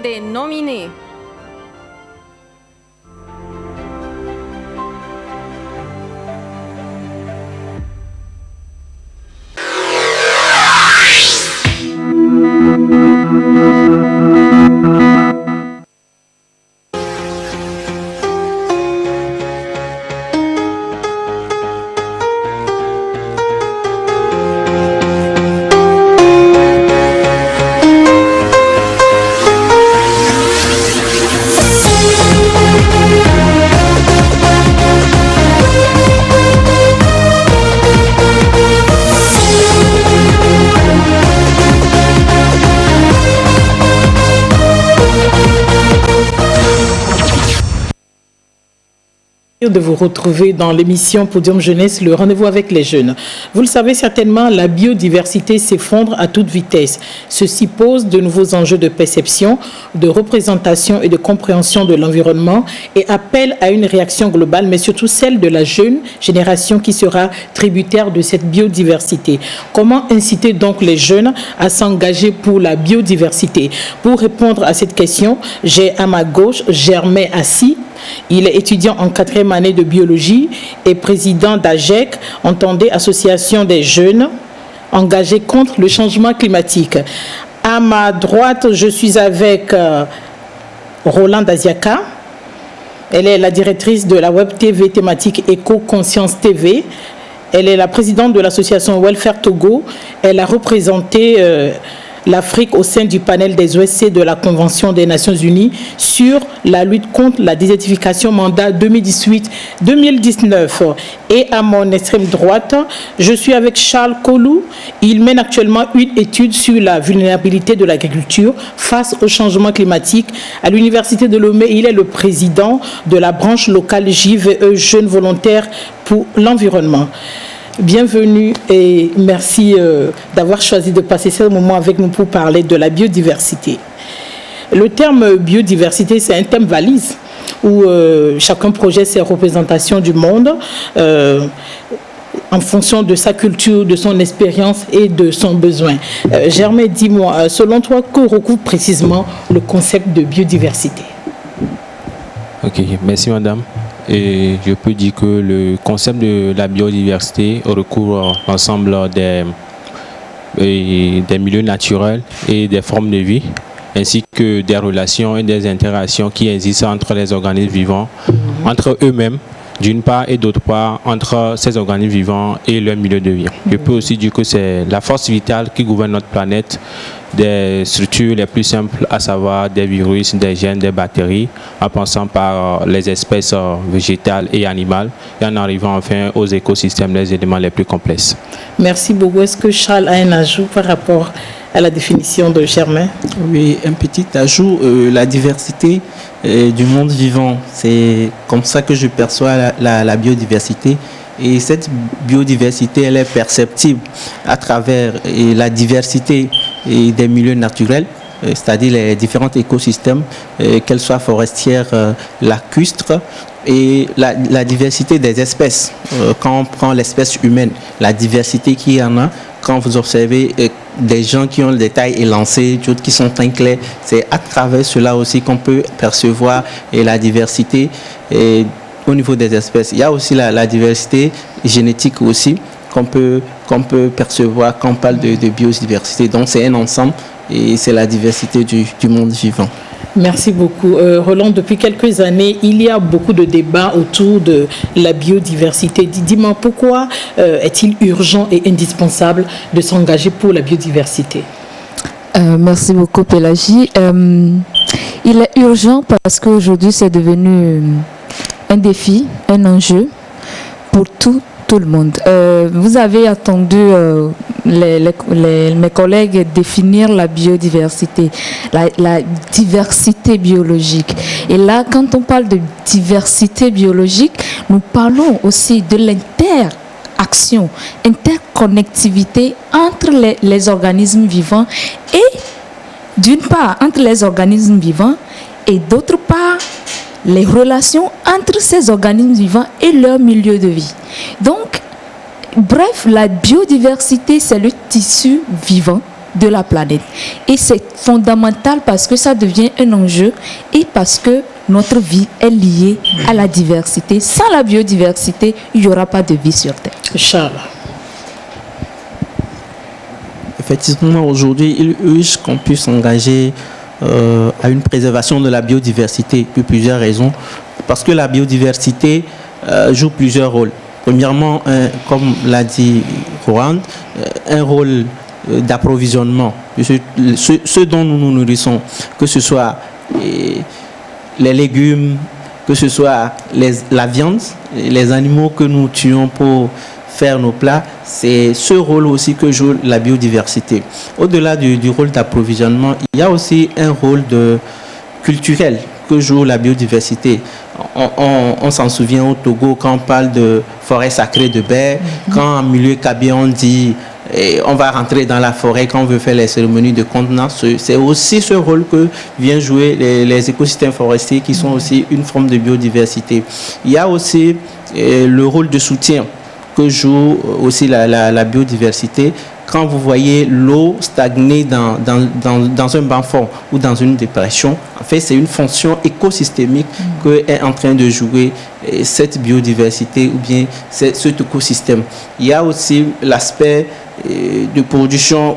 des nominés. De vous retrouver dans l'émission Podium Jeunesse, le rendez-vous avec les jeunes. Vous le savez certainement, la biodiversité s'effondre à toute vitesse. Ceci pose de nouveaux enjeux de perception, de représentation et de compréhension de l'environnement et appelle à une réaction globale, mais surtout celle de la jeune génération qui sera tributaire de cette biodiversité. Comment inciter donc les jeunes à s'engager pour la biodiversité? Pour répondre à cette question, j'ai à ma gauche Germain Assis. Il est étudiant en 4e année de biologie et président d'AGEC, entendez Association des jeunes engagés contre le changement climatique. À ma droite, je suis avec Roland Daziaka. Elle est la directrice de la web TV thématique Éco-Conscience TV. Elle est la présidente de l'association Welfare Togo. Elle a représenté l'Afrique au sein du panel des OSC de la Convention des Nations Unies sur la lutte contre la désertification mandat 2018-2019. Et à mon extrême droite, je suis avec Charles Kolou. Il mène actuellement une étude sur la vulnérabilité de l'agriculture face au changement climatique à l'Université de Lomé. Il est le président de la branche locale JVE, Jeunes Volontaires pour l'Environnement. Bienvenue et merci d'avoir choisi de passer ce moment avec nous pour parler de la biodiversité. Le terme biodiversité, c'est un thème valise où chacun projette ses représentations du monde en fonction de sa culture, de son expérience et de son besoin. Germain, dis-moi, selon toi, que recouvre précisément le concept de biodiversité? Ok, merci madame. Et je peux dire que le concept de la biodiversité recouvre l'ensemble des milieux naturels et des formes de vie, ainsi que des relations et des interactions qui existent entre les organismes vivants, entre eux-mêmes, d'une part, et d'autre part, entre ces organismes vivants et leur milieu de vie. Je peux aussi dire que c'est la force vitale qui gouverne notre planète, des structures les plus simples, à savoir des virus, des gènes, des bactéries, en passant par les espèces végétales et animales, et en arrivant enfin aux écosystèmes, les éléments les plus complexes. Merci beaucoup. Est-ce que Charles a un ajout par rapport à la définition de Germain? Oui, un petit ajout, la diversité du monde vivant, c'est comme ça que je perçois la biodiversité. Et cette biodiversité, elle est perceptible à travers la diversité des milieux naturels, c'est-à-dire les différents écosystèmes, qu'elles soient forestières, lacustres, et la diversité des espèces. Quand on prend l'espèce humaine, la diversité qu'il y en a, quand vous observez des gens qui ont des tailles élancées, d'autres qui sont très clairs, c'est à travers cela aussi qu'on peut percevoir la diversité au niveau des espèces. Il y a aussi la diversité génétique aussi qu'on peut percevoir quand on parle de biodiversité. Donc c'est un ensemble et c'est la diversité du monde vivant. Merci beaucoup. Roland, depuis quelques années, il y a beaucoup de débats autour de la biodiversité. Dis-moi, pourquoi est-il urgent et indispensable de s'engager pour la biodiversité? Merci beaucoup, Pélagie. Il est urgent parce qu'aujourd'hui, c'est devenu un défi, un enjeu pour tout le monde. Vous avez entendu mes collègues définir la biodiversité, la diversité biologique. Et là, quand on parle de diversité biologique, nous parlons aussi de l'interaction, interconnectivité entre les organismes vivants et, d'une part, entre les organismes vivants et d'autre part, les relations entre ces organismes vivants et leur milieu de vie. Donc, bref, la biodiversité, c'est le tissu vivant de la planète. Et c'est fondamental parce que ça devient un enjeu et parce que notre vie est liée à la diversité. Sans la biodiversité, il n'y aura pas de vie sur Terre. Charles. Effectivement, aujourd'hui, il est urgent qu'on puisse s'engager à une préservation de la biodiversité pour plusieurs raisons. Parce que la biodiversité joue plusieurs rôles. Premièrement, comme l'a dit Rohan, un rôle d'approvisionnement. Ce dont nous nous nourrissons, que ce soit les légumes, que ce soit la viande, les animaux que nous tuons pour faire nos plats, c'est ce rôle aussi que joue la biodiversité. Au-delà du rôle d'approvisionnement, il y a aussi un rôle culturel que joue la biodiversité. On s'en souvient au Togo quand on parle de forêt sacrée de baies, quand en milieu kabyle on dit on va rentrer dans la forêt quand on veut faire les cérémonies de contenance. C'est aussi ce rôle que viennent jouer les écosystèmes forestiers qui sont aussi une forme de biodiversité. Il y a aussi le rôle de soutien que joue aussi la biodiversité. Quand vous voyez l'eau stagner dans un bas fond ou dans une dépression, en fait, c'est une fonction écosystémique que est en train de jouer cette biodiversité ou bien cet écosystème. Il y a aussi l'aspect de production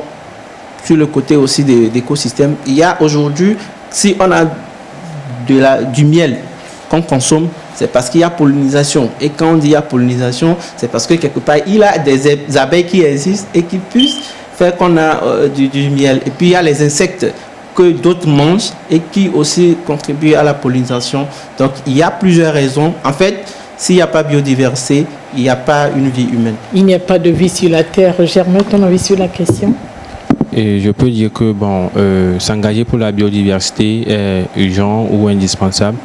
sur le côté aussi d'écosystème. Il y a aujourd'hui, si on a du miel qu'on consomme, c'est parce qu'il y a pollinisation. Et quand on dit il y a pollinisation, c'est parce que quelque part, il y a des abeilles qui existent et qui puissent faire qu'on a du miel. Et puis, il y a les insectes que d'autres mangent et qui aussi contribuent à la pollinisation. Donc, il y a plusieurs raisons. En fait, s'il n'y a pas de biodiversité, il n'y a pas une vie humaine. Il n'y a pas de vie sur la Terre. Germain, ton avis sur la question? Et je peux dire que s'engager pour la biodiversité est urgent ou indispensable.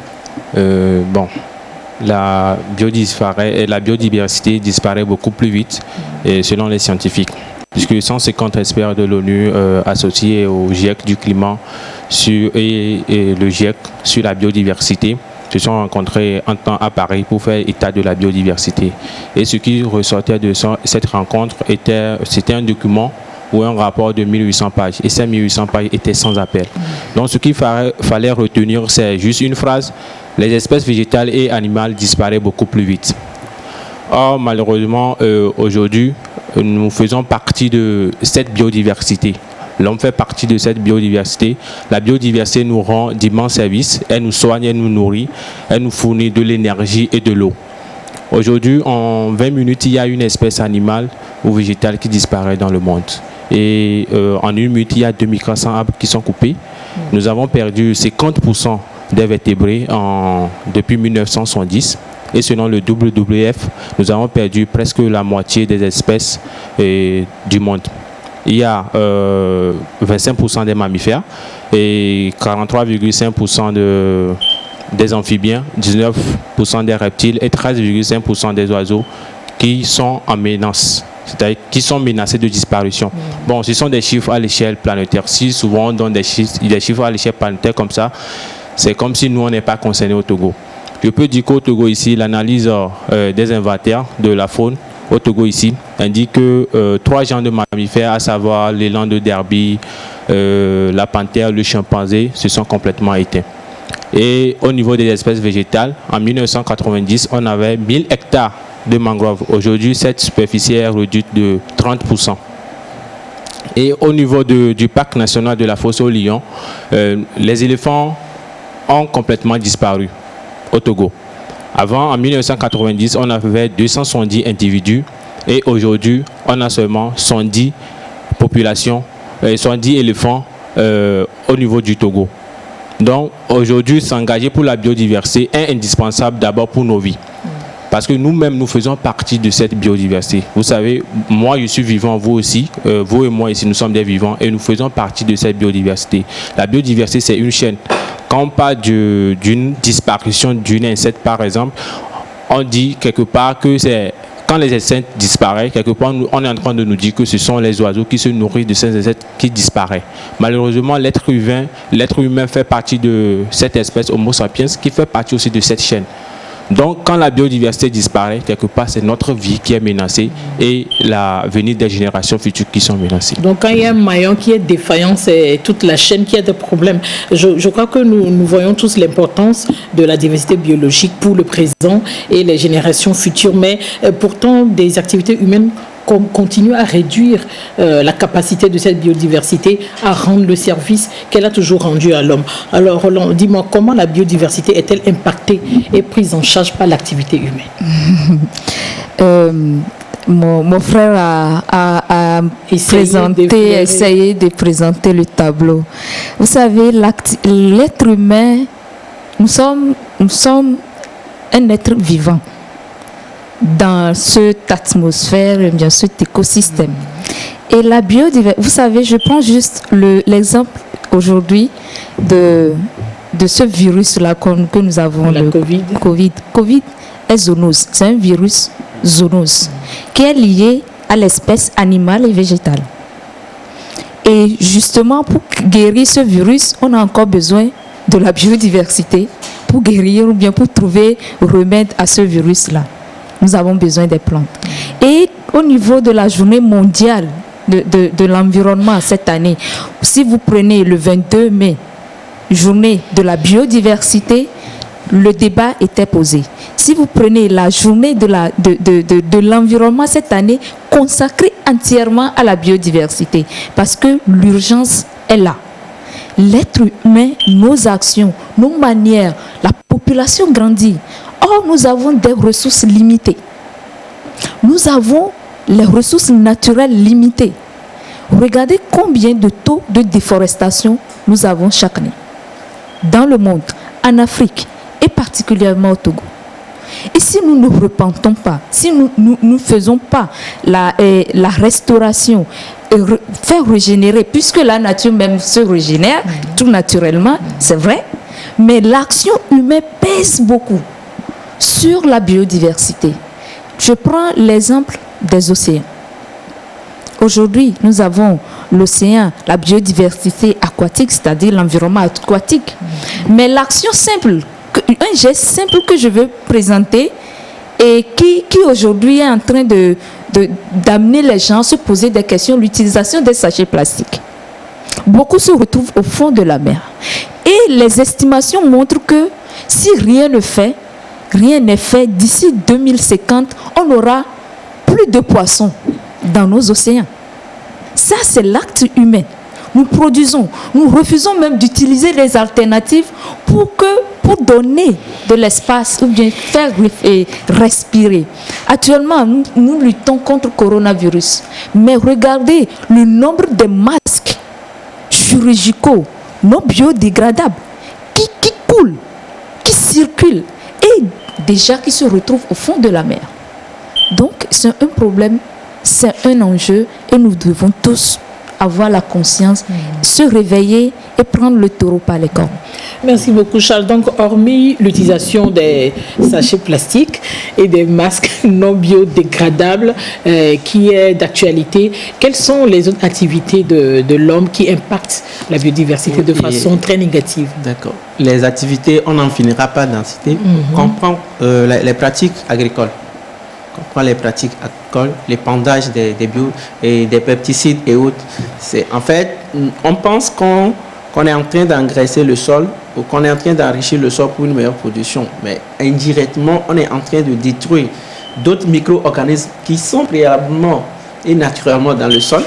La biodiversité disparaît beaucoup plus vite selon les scientifiques, puisque 150 experts de l'ONU associés au GIEC du climat et le GIEC sur la biodiversité se sont rencontrés en temps à Paris pour faire état de la biodiversité. Et ce qui ressortait de cette rencontre c'était un document ou un rapport de 1800 pages. Et ces 1800 pages étaient sans appel. Donc ce qu'il fallait retenir, c'est juste une phrase: les espèces végétales et animales disparaissent beaucoup plus vite. Or, malheureusement, aujourd'hui, nous faisons partie de cette biodiversité. L'homme fait partie de cette biodiversité. La biodiversité nous rend d'immenses services. Elle nous soigne, elle nous nourrit, elle nous fournit de l'énergie et de l'eau. Aujourd'hui, en 20 minutes, il y a une espèce animale ou végétale qui disparaît dans le monde. Et en 1 minute, il y a 2400 arbres qui sont coupés. Nous avons perdu 50% des vertébrés depuis 1970. Et selon le WWF, nous avons perdu presque la moitié des espèces du monde. Il y a 25% des mammifères et 43,5% des amphibiens, 19% des reptiles et 13,5% des oiseaux qui sont en menace, c'est-à-dire qui sont menacés de disparition. Bon, ce sont des chiffres à l'échelle planétaire. Si souvent on donne des chiffres à l'échelle planétaire comme ça, c'est comme si nous, on n'est pas concernés au Togo. Je peux dire qu'au Togo ici, l'analyse des inventaires de la faune au Togo ici indique que 3 genres de mammifères, à savoir l'élan de Derby, la panthère, le chimpanzé, se sont complètement éteints. Et au niveau des espèces végétales, en 1990, on avait 1000 hectares de mangroves. Aujourd'hui, cette superficie est réduite de 30%. Et au niveau du parc national de la fosse aux lions, les éléphants ont complètement disparu au Togo. Avant, en 1990, on avait 270 individus et aujourd'hui, on a seulement 110 populations, 110 éléphants au niveau du Togo. Donc aujourd'hui, s'engager pour la biodiversité est indispensable d'abord pour nos vies. Parce que nous-mêmes, nous faisons partie de cette biodiversité. Vous savez, moi, je suis vivant, vous aussi. Vous et moi, ici, nous sommes des vivants et nous faisons partie de cette biodiversité. La biodiversité, c'est une chaîne. Quand on parle d'une disparition d'un insecte, par exemple, on dit quelque part que c'est... Quand les insectes disparaissent, quelque part, on est en train de nous dire que ce sont les oiseaux qui se nourrissent de ces insectes qui disparaissent. Malheureusement, l'être humain fait partie de cette espèce Homo sapiens qui fait partie aussi de cette chaîne. Donc, quand la biodiversité disparaît, quelque part, c'est notre vie qui est menacée et la venue des générations futures qui sont menacées. Donc, quand il y a un maillon qui est défaillant, c'est toute la chaîne qui a des problèmes. Je crois que nous voyons tous l'importance de la diversité biologique pour le présent et les générations futures. Mais pourtant, des activités humaines continue à réduire la capacité de cette biodiversité à rendre le service qu'elle a toujours rendu à l'homme. Alors, Roland, dis-moi, comment la biodiversité est-elle impactée et prise en charge par l'activité humaine? Mon frère a essayé de présenter le tableau. Vous savez, l'être humain, nous sommes un être vivant dans cette atmosphère, bien cet écosystème. Et la biodiversité, vous savez, je prends juste l'exemple aujourd'hui de ce virus-là que nous avons, le Covid. Covid est zoonose, c'est un virus zoonose qui est lié à l'espèce animale et végétale. Et justement, pour guérir ce virus, on a encore besoin de la biodiversité pour guérir ou bien pour trouver remède à ce virus-là. Nous avons besoin des plantes. Et au niveau de la journée mondiale de l'environnement cette année, si vous prenez le 22 mai, journée de la biodiversité, le débat était posé. Si vous prenez la journée de l'environnement cette année, consacrée entièrement à la biodiversité, parce que l'urgence est là. L'être humain, nos actions, nos manières, la population grandit. Or, nous avons des ressources limitées. Nous avons les ressources naturelles limitées. Regardez combien de taux de déforestation nous avons chaque année. Dans le monde, en Afrique et particulièrement au Togo. Et si nous ne repentons pas, si nous ne faisons pas la restauration, faire régénérer, puisque la nature même se régénère tout naturellement, c'est vrai, mais l'action humaine pèse beaucoup sur la biodiversité. Je prends l'exemple des océans. Aujourd'hui, nous avons l'océan, la biodiversité aquatique, c'est-à-dire l'environnement aquatique. Mais l'action simple, un geste simple que je veux présenter et qui aujourd'hui est en train d'amener les gens à se poser des questions, l'utilisation des sachets plastiques. Beaucoup se retrouvent au fond de la mer. Et les estimations montrent que si rien n'est fait, d'ici 2050, on aura plus de poissons dans nos océans. Ça, c'est l'acte humain. Nous produisons, nous refusons même d'utiliser les alternatives pour donner de l'espace ou bien faire respirer. Actuellement, nous luttons contre le coronavirus. Mais regardez le nombre de masques chirurgicaux non biodégradables qui coulent, qui circulent et déjà qui se retrouvent au fond de la mer. Donc, c'est un problème, c'est un enjeu et nous devons tous avoir la conscience, se réveiller et prendre le taureau par les cornes. Merci beaucoup, Charles. Donc, hormis l'utilisation des sachets plastiques et des masques non biodégradables qui est d'actualité, quelles sont les autres activités de l'homme qui impactent la biodiversité de façon très négative? D'accord. Les activités, on n'en finira pas d'en citer. On prend les pratiques agricoles. On prend les pratiques agricoles, l'épandage des bio et des pesticides et autres. En fait, on pense qu'on est en train d'engraisser le sol ou qu'on est en train d'enrichir le sol pour une meilleure production. Mais indirectement, on est en train de détruire d'autres micro-organismes qui sont préalablement et naturellement dans le sol.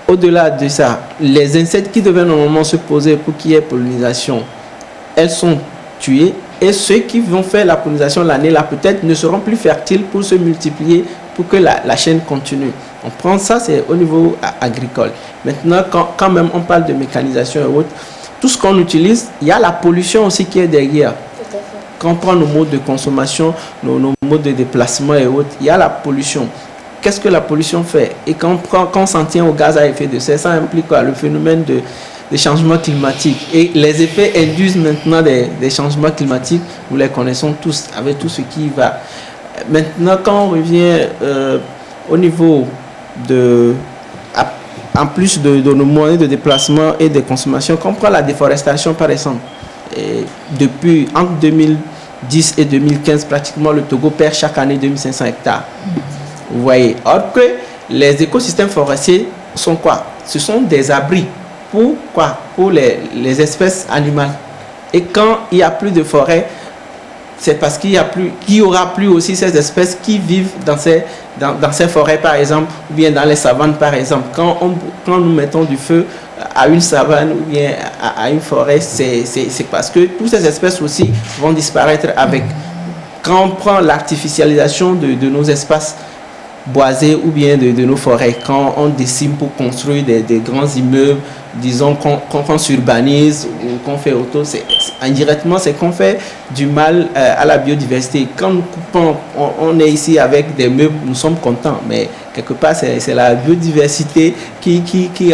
Au-delà de ça, les insectes qui devaient normalement se poser pour qu'il y ait pollinisation, elles sont tuées. Et ceux qui vont faire la pollinisation l'année là, peut-être ne seront plus fertiles pour se multiplier, pour que la chaîne continue. On prend ça, c'est au niveau agricole. Maintenant, quand même on parle de mécanisation et autres, tout ce qu'on utilise, il y a la pollution aussi qui est derrière. Quand on prend nos modes de consommation, nos modes de déplacement et autres, il y a la pollution. Qu'est-ce que la pollution fait? Et quand on s'en tient au gaz à effet de serre, ça implique quoi? Le phénomène des changements climatiques. Et les effets induisent maintenant des changements climatiques, nous les connaissons tous, avec tout ce qui va. Maintenant, quand on revient au niveau en plus de nos moyens de déplacement et de consommation, quand on prend la déforestation par exemple, et depuis entre 2010 et 2015, pratiquement le Togo perd chaque année 2500 hectares. Vous voyez. Or que les écosystèmes forestiers sont quoi? Ce sont des abris pour quoi? Pour les espèces animales. Et quand il n'y a plus de forêt, c'est parce qu'il y aura plus aussi ces espèces qui vivent dans ces forêts, par exemple, ou bien dans les savanes, par exemple. Quand nous mettons du feu à une savane ou bien à une forêt, c'est parce que toutes ces espèces aussi vont disparaître avec. Quand on prend l'artificialisation de nos espaces boisés ou bien de nos forêts, quand on décime pour construire des grands immeubles, disons qu'on s'urbanise ou qu'on fait auto, indirectement c'est qu'on fait du mal à la biodiversité. Quand nous coupons, on est ici avec des meubles, nous sommes contents, mais quelque part c'est la biodiversité qui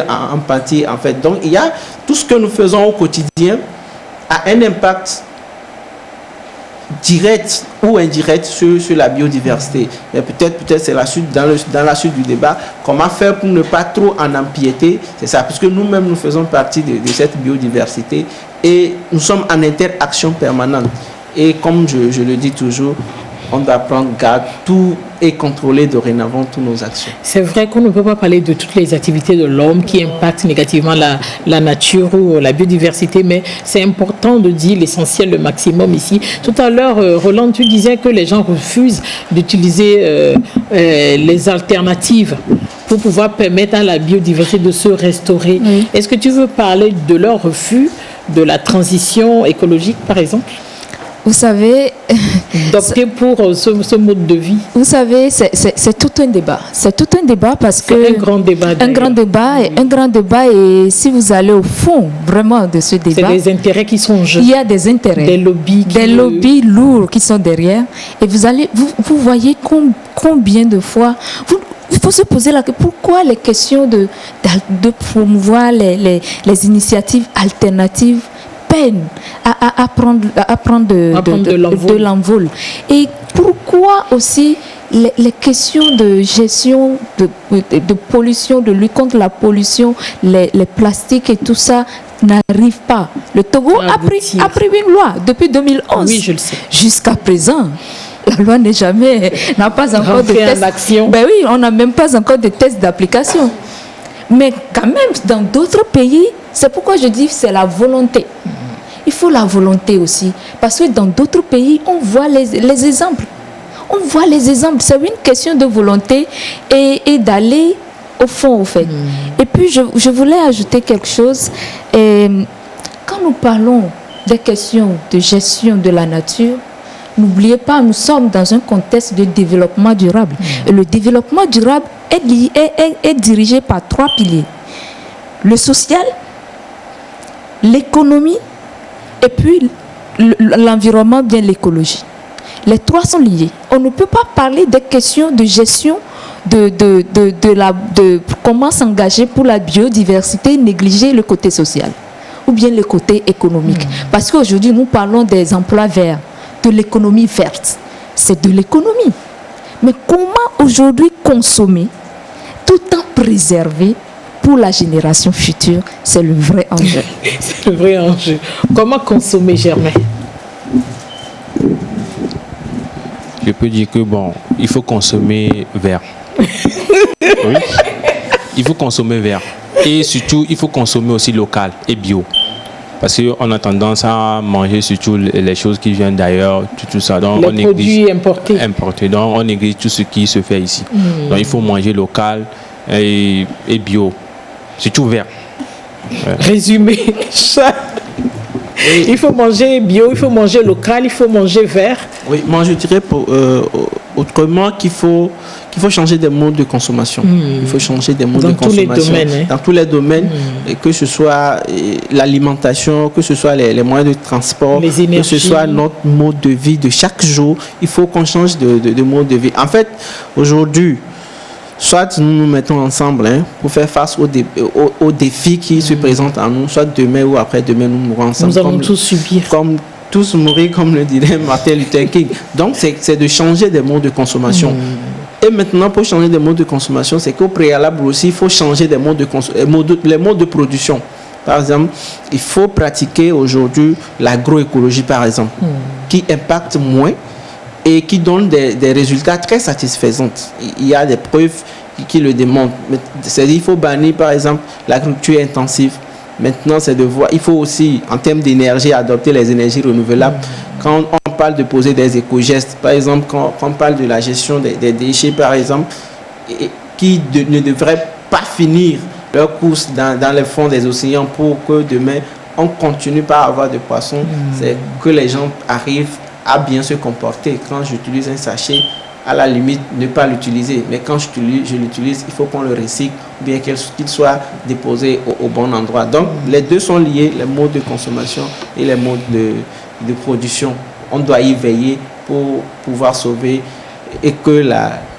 en pâtit en fait. Donc il y a tout ce que nous faisons au quotidien a un impact direct ou indirect sur la biodiversité. Mais peut-être c'est la suite, dans la suite du débat, comment faire pour ne pas trop en empiéter, c'est ça, puisque nous-mêmes nous faisons partie de cette biodiversité et nous sommes en interaction permanente. Et comme je le dis toujours, on doit prendre garde, tout est contrôlé dorénavant, toutes nos actions. C'est vrai qu'on ne peut pas parler de toutes les activités de l'homme qui impactent négativement la nature ou la biodiversité, mais c'est important de dire l'essentiel, le maximum ici. Tout à l'heure, Roland, tu disais que les gens refusent d'utiliser les alternatives pour pouvoir permettre à la biodiversité de se restaurer. Oui. Est-ce que tu veux parler de leur refus de la transition écologique, par exemple ? Vous savez... d'opter pour ce mode de vie. Vous savez, c'est tout un débat. C'est tout un débat parce que... C'est un grand débat. Un grand débat et si vous allez au fond vraiment de ce débat... C'est des intérêts qui sont en jeu. Il y a des intérêts. Des lobbies. Des lobbies lourds qui sont derrière. Et vous voyez combien de fois... Il faut se poser la question, pourquoi les questions de promouvoir les initiatives alternatives peine à prendre de l'envol. Et pourquoi aussi les questions de gestion de pollution, de lutte contre la pollution, les plastiques et tout ça n'arrivent pas. Le Togo a pris une loi depuis 2011. Oui, je le sais. Jusqu'à présent, la loi n'a pas encore de tests d'action. Ben oui, on n'a même pas encore de tests d'application. Mais quand même, dans d'autres pays, c'est pourquoi je dis que c'est la volonté. Il faut la volonté aussi. Parce que dans d'autres pays, on voit les exemples. On voit les exemples. C'est une question de volonté et d'aller au fond, au fait. Et puis, je voulais ajouter quelque chose. Quand nous parlons des questions de gestion de la nature, n'oubliez pas, nous sommes dans un contexte de développement durable. Et le développement durable est dirigé par 3 piliers. Le social, l'économie, et puis l'environnement, bien l'écologie. Les 3 sont liés. On ne peut pas parler des questions de gestion de comment s'engager pour la biodiversité, négliger le côté social ou bien le côté économique. Parce qu'aujourd'hui, nous parlons des emplois verts, de l'économie verte. C'est de l'économie. Mais comment aujourd'hui consommer tout en préserver pour la génération future, c'est le vrai enjeu. C'est le vrai enjeu. Comment consommer, Germain? Je peux dire que il faut consommer vert. Oui. Il faut consommer vert. Et surtout, il faut consommer aussi local et bio. Parce qu'on a tendance à manger surtout les choses qui viennent d'ailleurs, tout ça. Donc, les produits importés. Donc, on néglige tout ce qui se fait ici. Donc, il faut manger local et bio. Surtout vert. Ouais. Résumé, il faut manger bio, il faut manger local, il faut manger vert. Oui, moi je dirais autrement qu'il faut changer des modes de consommation. Il faut changer des modes de consommation dans tous les domaines, et que ce soit l'alimentation, que ce soit les moyens de transport, que ce soit notre mode de vie de chaque jour. Il faut qu'on change de mode de vie. En fait, aujourd'hui, soit nous nous mettons ensemble pour faire face aux défis qui se présentent à nous, soit demain ou après-demain, nous mourrons ensemble. Nous allons tous subir. Comme tous mourir, comme le dirait Martin Luther King. Donc, c'est de changer des modes de consommation. Et maintenant, pour changer des modes de consommation, c'est qu'au préalable aussi, il faut changer des modes les modes de production. Par exemple, il faut pratiquer aujourd'hui l'agroécologie, par exemple, qui impacte moins et qui donne des résultats très satisfaisants. Il y a des preuves qui le démontrent. C'est-à-dire qu'il faut bannir, par exemple, l'agriculture intensive. Maintenant, c'est de voir, il faut aussi, en termes d'énergie, adopter les énergies renouvelables. Quand on parle de poser des éco-gestes, par exemple, quand on parle de la gestion des déchets, par exemple, qui ne devraient pas finir leur course dans les fonds des océans pour que demain, on continue par avoir des poissons, c'est que les gens arrivent à bien se comporter. Quand j'utilise un sachet, à la limite, ne pas l'utiliser. Mais quand je l'utilise, il faut qu'on le recycle ou bien qu'il soit déposé au bon endroit. Donc, les deux sont liés, les modes de consommation et les modes de production. On doit y veiller pour pouvoir sauver et que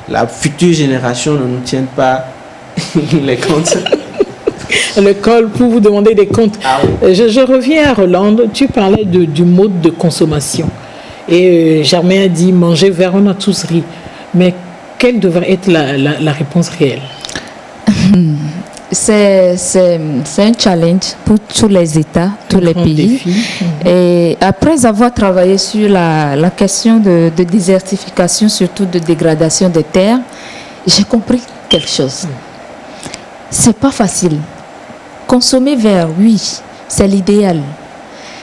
la future génération ne nous tienne pas les comptes. Le col pour vous demander des comptes. Ah oui. Je reviens à Roland. Tu parlais du mode de consommation. Et Germain a dit manger vers on a tous ri. Mais quelle devrait être la réponse réelle? C'est un challenge pour tous les États, tous les pays. Et après avoir travaillé sur la question de désertification, surtout de dégradation des terres, j'ai compris quelque chose. C'est pas facile. Consommer vert, oui, c'est l'idéal.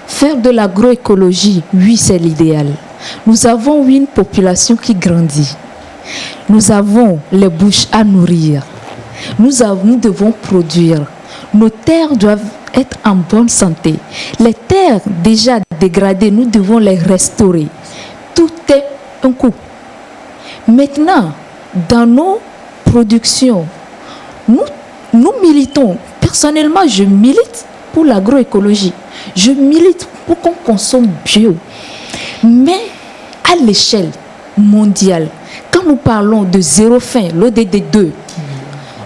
Faire de l'agroécologie, oui, c'est l'idéal. Nous avons une population qui grandit. Nous avons les bouches à nourrir. Nous devons produire. Nos terres doivent être en bonne santé. Les terres déjà dégradées, nous devons les restaurer. Tout est un coup. Maintenant, dans nos productions, nous militons. Personnellement, je milite pour l'agroécologie. Je milite pour qu'on consomme bio. Mais à l'échelle mondiale, quand nous parlons de zéro faim, l'ODD 2,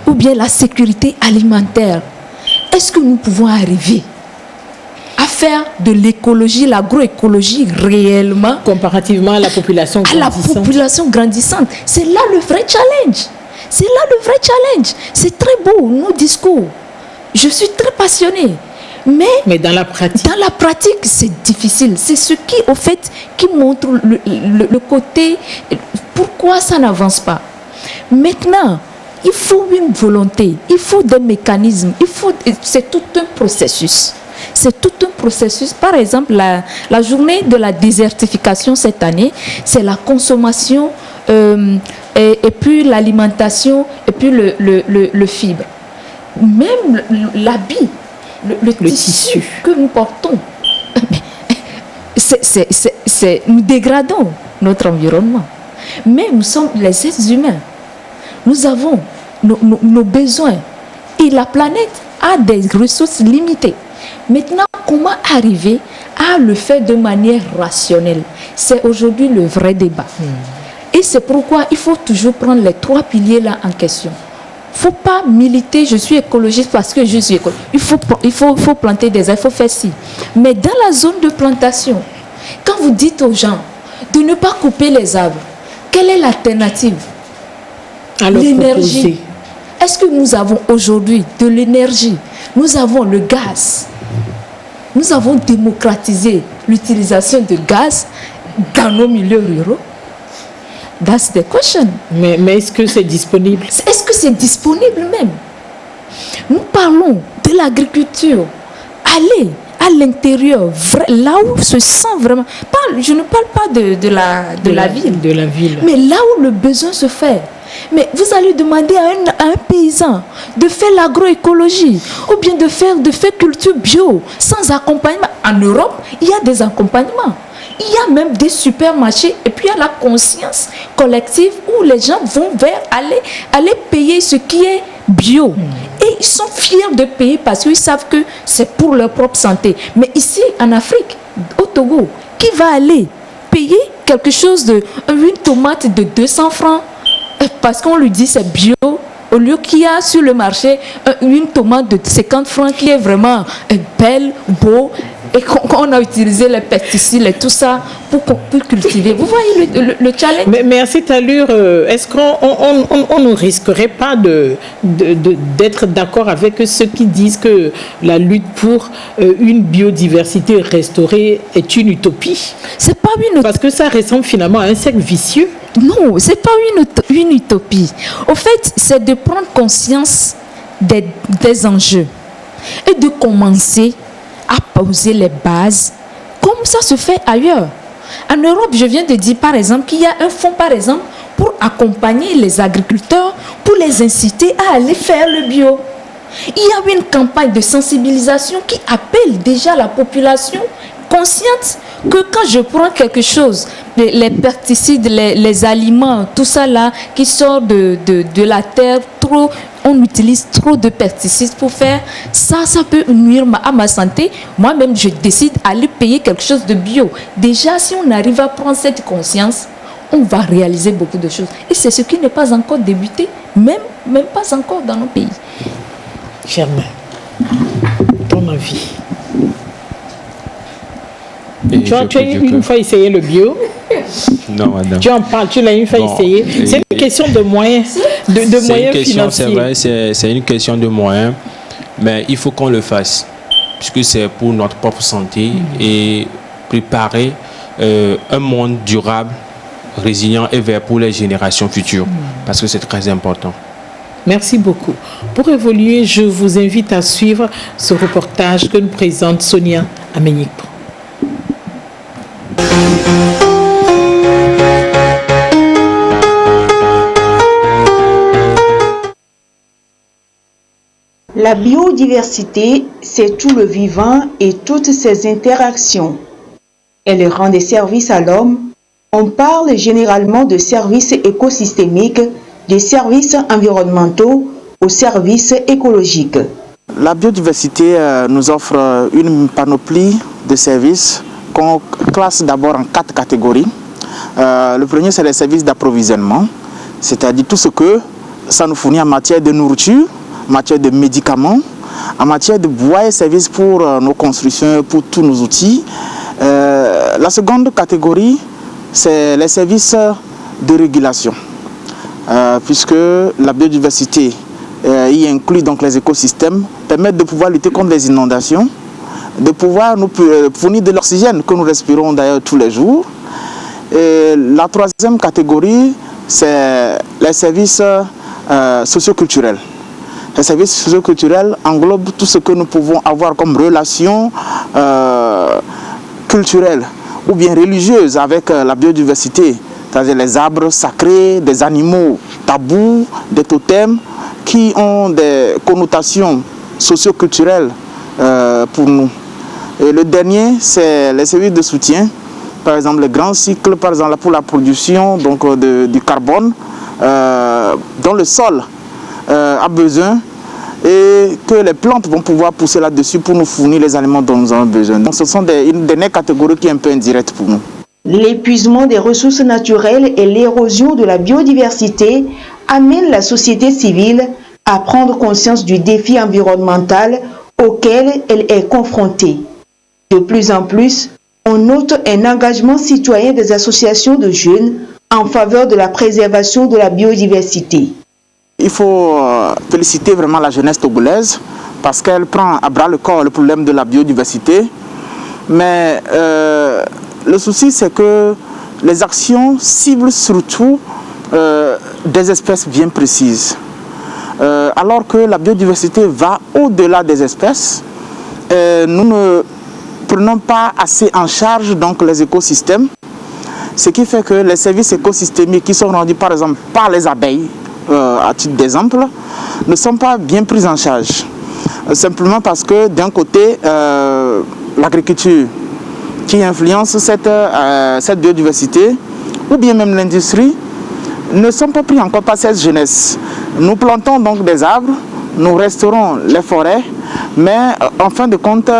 ou bien la sécurité alimentaire, est-ce que nous pouvons arriver à faire de l'écologie, l'agroécologie réellement comparativement à la population grandissante? À la population grandissante. C'est là le vrai challenge. C'est là le vrai challenge. C'est très beau, nos discours. Je suis très passionnée. Mais dans la pratique, c'est difficile. C'est ce qui, au fait, qui montre le côté, pourquoi ça n'avance pas. Maintenant, il faut une volonté, il faut des mécanismes, c'est tout un processus. C'est tout un processus. Par exemple, la journée de la désertification cette année, c'est la consommation et puis l'alimentation et puis le fibre. Même l'habit, le tissu que nous portons, nous dégradons notre environnement. Mais nous sommes les êtres humains. Nous avons nos besoins. Et la planète a des ressources limitées. Maintenant, comment arriver à le faire de manière rationnelle? C'est aujourd'hui le vrai débat. Et c'est pourquoi il faut toujours prendre les 3 piliers là en question. Il ne faut pas militer, je suis écologiste parce que je suis écologiste. Il faut planter des arbres, il faut faire ci. Mais dans la zone de plantation, quand vous dites aux gens de ne pas couper les arbres, quelle est l'alternative? L'énergie. Est-ce que nous avons aujourd'hui de l'énergie? Nous avons le gaz. Nous avons démocratisé l'utilisation de gaz dans nos milieux ruraux. That's the question. Mais est-ce que c'est disponible? Est-ce que c'est disponible même? Nous parlons de l'agriculture. Allez à l'intérieur, là où se sent vraiment. Je ne parle pas de la ville. De la ville. Mais là où le besoin se fait. Mais vous allez demander à un paysan de faire l'agroécologie ou bien de faire culture bio sans accompagnement. En Europe, il y a des accompagnements. Il y a même des supermarchés et puis il y a la conscience collective où les gens vont vers aller payer ce qui est bio. Et ils sont fiers de payer parce qu'ils savent que c'est pour leur propre santé. Mais ici, en Afrique, au Togo, qui va aller payer quelque chose une tomate de 200 francs parce qu'on lui dit c'est bio, au lieu qu'il y a sur le marché une tomate de 50 francs qui est vraiment belle, beau, et qu'on a utilisé les pesticides et tout ça pour cultiver. Vous voyez le challenge? Mais à cette allure, est-ce qu'on ne risquerait pas d'être d'accord avec ceux qui disent que la lutte pour une biodiversité restaurée est une utopie? C'est pas une utopie. Parce que ça ressemble finalement à un cercle vicieux. Non, c'est pas une utopie. Au fait, c'est de prendre conscience des enjeux et de commencer à poser les bases comme ça se fait ailleurs. En Europe, je viens de dire par exemple qu'il y a un fonds par exemple pour accompagner les agriculteurs, pour les inciter à aller faire le bio. Il y a une campagne de sensibilisation qui appelle déjà la population consciente que quand je prends quelque chose, les pesticides, les aliments, tout ça là qui sort de la terre, on utilise trop de pesticides pour faire ça peut nuire à ma santé. Moi-même, je décide d'aller payer quelque chose de bio. Déjà, si on arrive à prendre cette conscience, on va réaliser beaucoup de choses. Et c'est ce qui n'est pas encore débuté, même pas encore dans nos pays. Germain, ton avis? Tu as une fois essayé le bio? Non, madame. Tu en parles, tu l'as une fois essayé. C'est une question de moyens, de moyens financiers. C'est vrai, c'est une question de moyens, mais il faut qu'on le fasse, puisque c'est pour notre propre santé et préparer un monde durable, résilient et vert pour les générations futures, parce que c'est très important. Merci beaucoup. Pour évoluer, je vous invite à suivre ce reportage que nous présente Sonia Amenikpo. La biodiversité, c'est tout le vivant et toutes ses interactions. Elle rend des services à l'homme. On parle généralement de services écosystémiques, des services environnementaux aux services écologiques. La biodiversité nous offre une panoplie de services qu'on classe d'abord en 4 catégories. Le premier, c'est les services d'approvisionnement, c'est-à-dire tout ce que ça nous fournit en matière de nourriture, en matière de médicaments, en matière de bois et services pour nos constructions, pour tous nos outils. La seconde catégorie, c'est les services de régulation, puisque la biodiversité y inclut donc les écosystèmes, permettent de pouvoir lutter contre les inondations, de pouvoir nous fournir de l'oxygène que nous respirons d'ailleurs tous les jours. Et la troisième catégorie, c'est les services socioculturels. Les services socioculturels englobent tout ce que nous pouvons avoir comme relations culturelles ou bien religieuses avec la biodiversité, c'est-à-dire les arbres sacrés, des animaux tabous, des totems qui ont des connotations socioculturelles pour nous. Et le dernier, c'est les services de soutien, par exemple les grands cycles, par exemple pour la production donc, du carbone dont le sol a besoin et que les plantes vont pouvoir pousser là-dessus pour nous fournir les aliments dont nous avons besoin. Donc ce sont une dernière catégorie qui est un peu indirecte pour nous. L'épuisement des ressources naturelles et l'érosion de la biodiversité amènent la société civile à prendre conscience du défi environnemental auquel elle est confrontée. De plus en plus, on note un engagement citoyen des associations de jeunes en faveur de la préservation de la biodiversité. Il faut féliciter vraiment la jeunesse togolaise parce qu'elle prend à bras le corps le problème de la biodiversité. Mais le souci, c'est que les actions ciblent surtout des espèces bien précises. Alors que la biodiversité va au-delà des espèces, nous ne prenons pas assez en charge donc, les écosystèmes, ce qui fait que les services écosystémiques qui sont rendus par exemple par les abeilles, à titre d'exemple, ne sont pas bien pris en charge. Simplement parce que d'un côté, l'agriculture qui influence cette biodiversité, ou bien même l'industrie, ne sont pas pris encore par cette jeunesse. Nous plantons donc des arbres, nous restaurons les forêts, mais en fin de compte,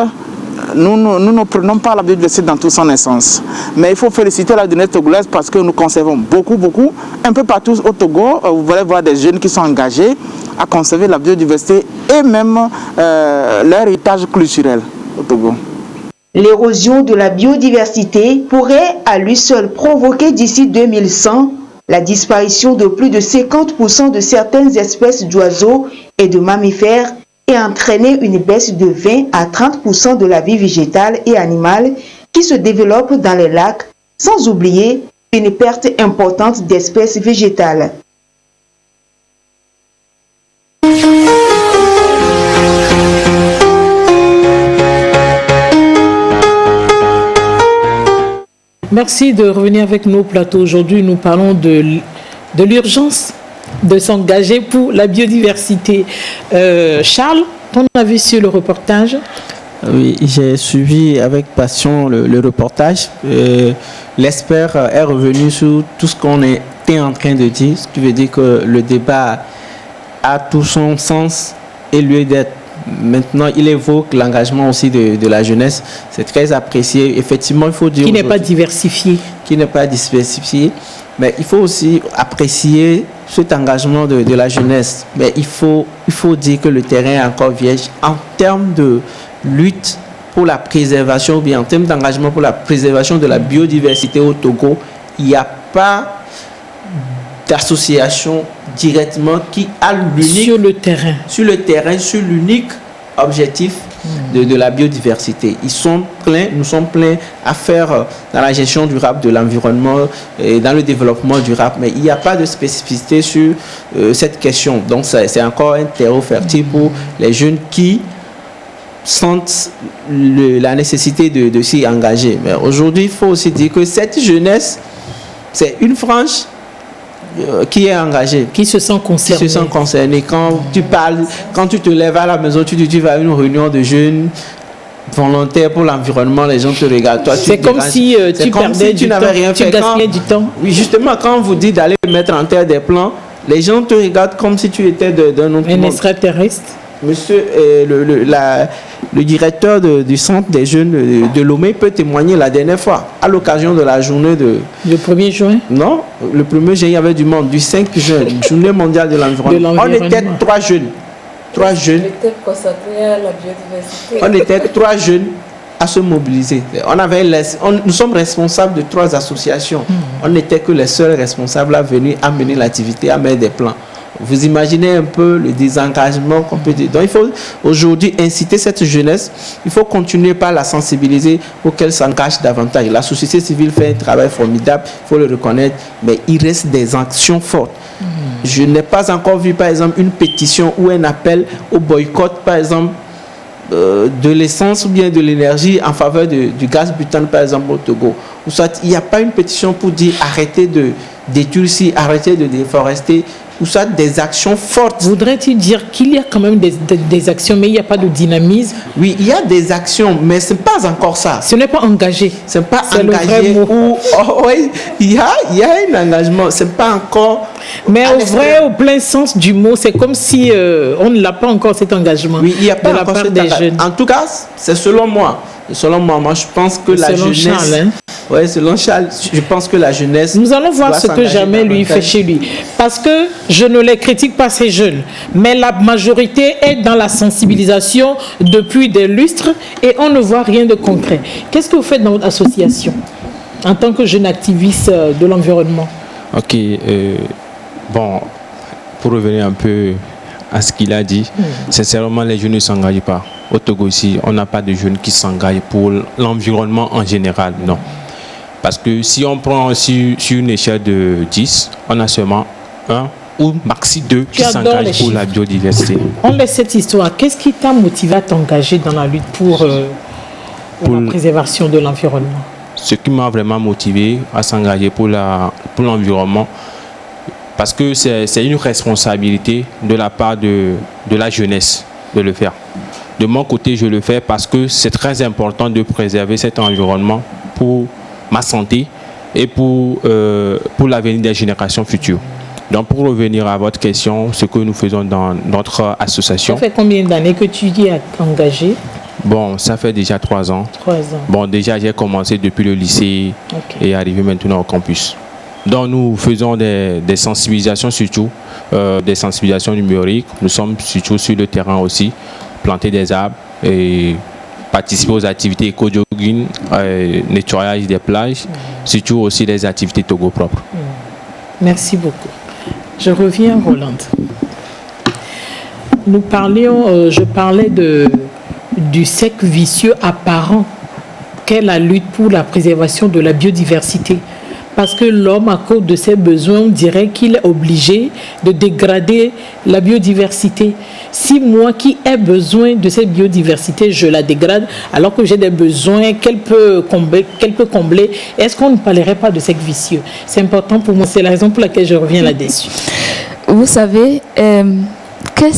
nous ne prenons pas la biodiversité dans toute son essence. Mais il faut féliciter la jeunesse togolaise parce que nous conservons beaucoup, un peu partout au Togo, vous allez voir des jeunes qui sont engagés à conserver la biodiversité et même leur héritage culturel au Togo. L'érosion de la biodiversité pourrait à lui seul provoquer d'ici 2100 la disparition de plus de 50% de certaines espèces d'oiseaux et de mammifères et entraîner une baisse de 20 à 30% de la vie végétale et animale qui se développe dans les lacs, sans oublier une perte importante d'espèces végétales. Merci de revenir avec nous au plateau. Aujourd'hui, nous parlons de l'urgence de s'engager pour la biodiversité. Charles, ton avis sur le reportage? Oui, j'ai suivi avec passion le reportage. L'expert est revenu sur tout ce qu'on était en train de dire, ce qui veut dire que le débat a tout son sens et lieu d'être. Maintenant, il évoque l'engagement aussi de la jeunesse. C'est très apprécié. Effectivement, il faut dire... Qui n'est pas diversifié. Qui n'est pas diversifié. Mais il faut aussi apprécier cet engagement de la jeunesse. Mais il faut dire que le terrain est encore vierge en termes de lutte pour la préservation, ou bien en termes d'engagement pour la préservation de la biodiversité au Togo. Il n'y a pas d'association directement qui a l'unique... Sur le terrain, sur l'unique objectif de la biodiversité. Nous sommes pleins à faire dans la gestion durable de l'environnement et dans le développement durable, mais il n'y a pas de spécificité sur cette question. Donc c'est encore un terreau fertile pour les jeunes qui sentent la nécessité de s'y engager. Mais aujourd'hui, il faut aussi dire que cette jeunesse, c'est une frange qui est engagé, qui se sent concerné. Quand tu parles, quand tu te lèves à la maison, tu vas à une réunion de jeunes volontaires pour l'environnement, les gens te regardent. Toi, c'est comme si tu n'avais rien fait. Tu gaspillais du temps. Oui, justement, quand on vous dit d'aller mettre en terre des plans, les gens te regardent comme si tu étais d'un autre monde. Un extraterrestre. Monsieur, le directeur du centre des jeunes de Lomé peut témoigner la dernière fois, à l'occasion de la journée de... Le 1er juin? Non, le 1er juin, il y avait du monde, du 5 juin, journée mondiale de l'environnement. On était 3 jeunes. 3 jeunes. On était consacrés à la biodiversité. On était 3 jeunes à se mobiliser. Nous sommes responsables de 3 associations. On n'était que les seuls responsables à venir amener l'activité, à mettre des plans. Vous imaginez un peu le désengagement qu'on peut dire. Donc il faut aujourd'hui inciter cette jeunesse, il faut continuer par la sensibiliser pour qu'elle s'engage davantage. La société civile fait un travail formidable, il faut le reconnaître, mais il reste des actions fortes. Je n'ai pas encore vu par exemple une pétition ou un appel au boycott par exemple de l'essence ou bien de l'énergie en faveur du gaz butane par exemple au Togo. Ou soit il n'y a pas une pétition pour dire arrêtez de détruire, arrêtez de déforester, ou soit des actions fortes. Voudrais-tu dire qu'il y a quand même des actions, mais il n'y a pas de dynamisme? Oui, il y a des actions, mais ce n'est pas encore ça. Ce n'est pas engagé. Ce n'est pas engagé. Oui, il y a un engagement, ce n'est pas encore... Mais au plein sens du mot, c'est comme si on ne l'a pas encore cet engagement. Oui, il n'y a pas de la part des jeunes. En tout cas, c'est selon moi. Selon moi, je pense que la jeunesse... Charles, oui, selon Charles, je pense que la jeunesse... Nous allons voir ce que jamais lui fait chez lui. Parce que je ne les critique pas, ces jeunes. Mais la majorité est dans la sensibilisation depuis des lustres et on ne voit rien de concret. Qu'est-ce que vous faites dans votre association en tant que jeune activiste de l'environnement? Ok. Bon, pour revenir un peu à ce qu'il a dit, sincèrement, les jeunes ne s'engagent pas. Au Togo ici, on n'a pas de jeunes qui s'engagent pour l'environnement en général, non. Parce que si on prend sur une échelle de 10, on a seulement 1 ou maxi 2 qui s'engagent pour la biodiversité. On laisse cette histoire. Qu'est-ce qui t'a motivé à t'engager dans la lutte pour la préservation de l'environnement? Ce qui m'a vraiment motivé à s'engager pour l'environnement, parce que c'est une responsabilité de la part de la jeunesse de le faire. De mon côté, je le fais parce que c'est très important de préserver cet environnement pour ma santé et pour l'avenir des générations futures. Donc, pour revenir à votre question, ce que nous faisons dans notre association... Ça fait combien d'années que tu y es engagé? Bon, ça fait déjà 3 ans. 3 ans. Bon, déjà, j'ai commencé depuis le lycée et arrivé maintenant au campus. Donc, nous faisons des sensibilisations surtout, des sensibilisations numériques. Nous sommes surtout sur le terrain aussi, planter des arbres et participer aux activités éco-jogging, nettoyage des plages, surtout aussi les activités Togo propres. Merci beaucoup. Je reviens, Roland. Je parlais du cercle vicieux apparent qu'est la lutte pour la préservation de la biodiversité. Parce que l'homme, à cause de ses besoins, on dirait qu'il est obligé de dégrader la biodiversité. Si moi qui ai besoin de cette biodiversité, je la dégrade, alors que j'ai des besoins qu'elle peut combler, est-ce qu'on ne parlerait pas de cercle vicieux? C'est important pour moi, c'est la raison pour laquelle je reviens là-dessus. Vous savez, quelles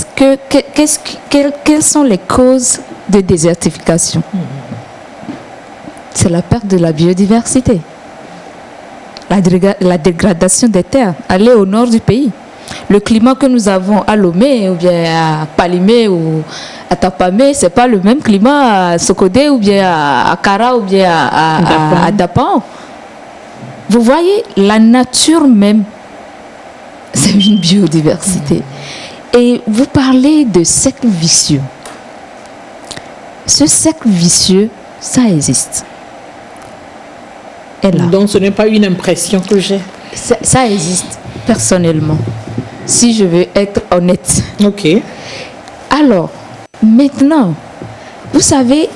sont les causes de désertification? C'est la perte de la biodiversité. La dégradation des terres. Allez au nord du pays. Le climat que nous avons à Lomé, ou bien à Palimé, ou à Tapamé, ce n'est pas le même climat à Sokodé, ou bien à Kara, ou bien à Dapan. Vous voyez, la nature même, c'est une biodiversité. Et vous parlez de cercle vicieux. Ce cercle vicieux, ça existe. Donc ce n'est pas une impression que j'ai. Ça existe personnellement, si je veux être honnête. Ok. Alors, maintenant, vous savez,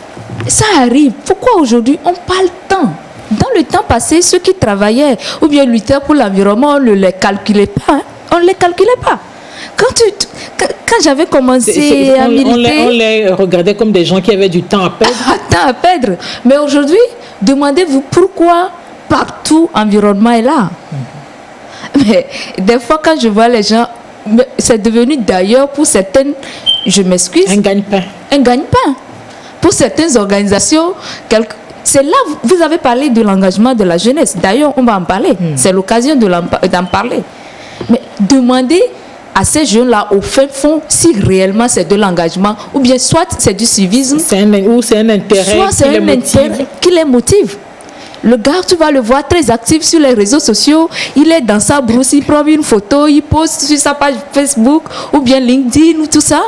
ça arrive. Pourquoi aujourd'hui on parle tant? Dans le temps passé, ceux qui travaillaient ou bien luttaient pour l'environnement, on ne les calculait pas. Hein? On ne les calculait pas. Quand j'avais commencé à militer... On les regardait comme des gens qui avaient du temps à perdre. Temps à perdre. Mais aujourd'hui, demandez-vous pourquoi partout l'environnement est là. Mais des fois, quand je vois les gens, c'est devenu d'ailleurs pour certaines, je m'excuse, un gagne-pain. Un gagne-pain. Pour certaines organisations, c'est là, vous avez parlé de l'engagement de la jeunesse. D'ailleurs, on va en parler. C'est l'occasion d'en parler. Mais demandez à ces jeunes-là, au fin fond, si réellement c'est de l'engagement, ou bien soit c'est du civisme, ou c'est un intérêt, soit c'est un intérêt qui les motive. Le gars, tu vas le voir très actif sur les réseaux sociaux, il est dans sa brousse, il prend une photo, il poste sur sa page Facebook, ou bien LinkedIn, ou tout ça.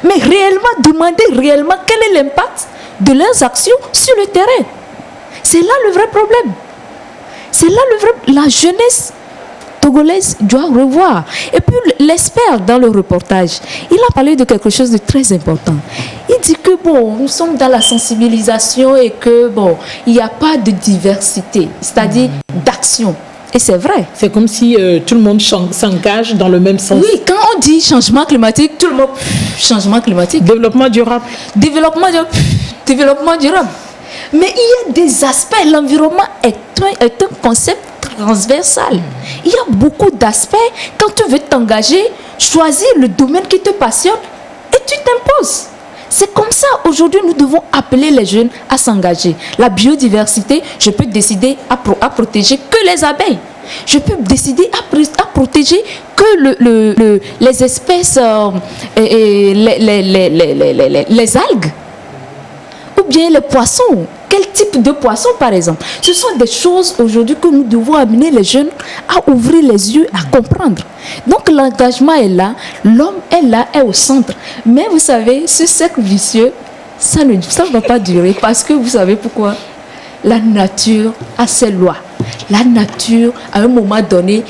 Mais réellement, demandez réellement quel est l'impact de leurs actions sur le terrain. C'est là le vrai problème. C'est là le vrai... La jeunesse togolaise doit revoir. Et puis l'expert dans le reportage, il a parlé de quelque chose de très important. Il dit que bon, nous sommes dans la sensibilisation et que bon, il n'y a pas de diversité, c'est-à-dire d'action. Et c'est vrai. C'est comme si tout le monde s'engage dans le même sens. Oui, quand on dit changement climatique, tout le monde changement climatique. Développement durable. Développement durable. Mais il y a des aspects. L'environnement est un concept transversal. Il y a beaucoup d'aspects. Quand tu veux t'engager, choisis le domaine qui te passionne et tu t'imposes. C'est comme ça, aujourd'hui, nous devons appeler les jeunes à s'engager. La biodiversité, je peux décider à protéger que les abeilles. Je peux décider à protéger que les espèces, les algues. Ou bien les poissons. Quel type de poisson, par exemple? Ce sont des choses aujourd'hui que nous devons amener les jeunes à ouvrir les yeux, à comprendre. Donc l'engagement est là, l'homme est là, est au centre. Mais vous savez, ce cercle vicieux, ça ne va pas durer parce que vous savez pourquoi? La nature a ses lois. La nature, à un moment donné,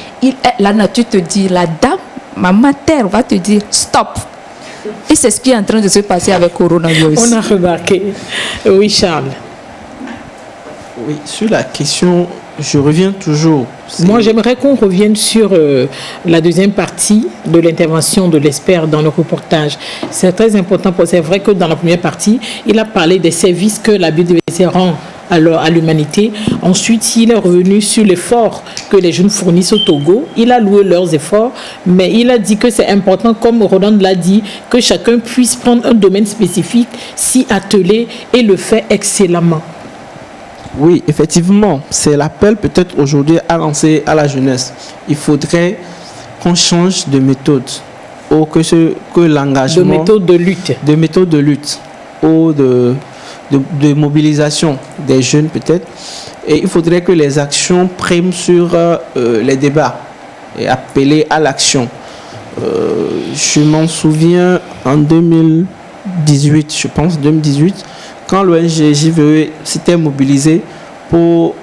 la nature te dit, la dame, maman terre va te dire stop. Et c'est ce qui est en train de se passer avec coronavirus. On a remarqué. Oui, Charles. Oui, sur la question, je reviens toujours. Moi, j'aimerais qu'on revienne sur la deuxième partie de l'intervention de l'expert dans le reportage. C'est très important, c'est vrai que dans la première partie, il a parlé des services que la biodiversité rend à l'humanité. Ensuite, il est revenu sur l'effort que les jeunes fournissent au Togo. Il a loué leurs efforts, mais il a dit que c'est important, comme Roland l'a dit, que chacun puisse prendre un domaine spécifique, s'y atteler et le faire excellemment. Oui, effectivement, c'est l'appel peut-être aujourd'hui à lancer à la jeunesse. Il faudrait qu'on change de méthode, ou que l'engagement... De méthode de lutte. De méthode de lutte, ou de mobilisation des jeunes peut-être. Et il faudrait que les actions priment sur les débats et appeler à l'action. Je m'en souviens en 2018, je pense, 2018, quand l'ONG JVE s'était mobilisé pour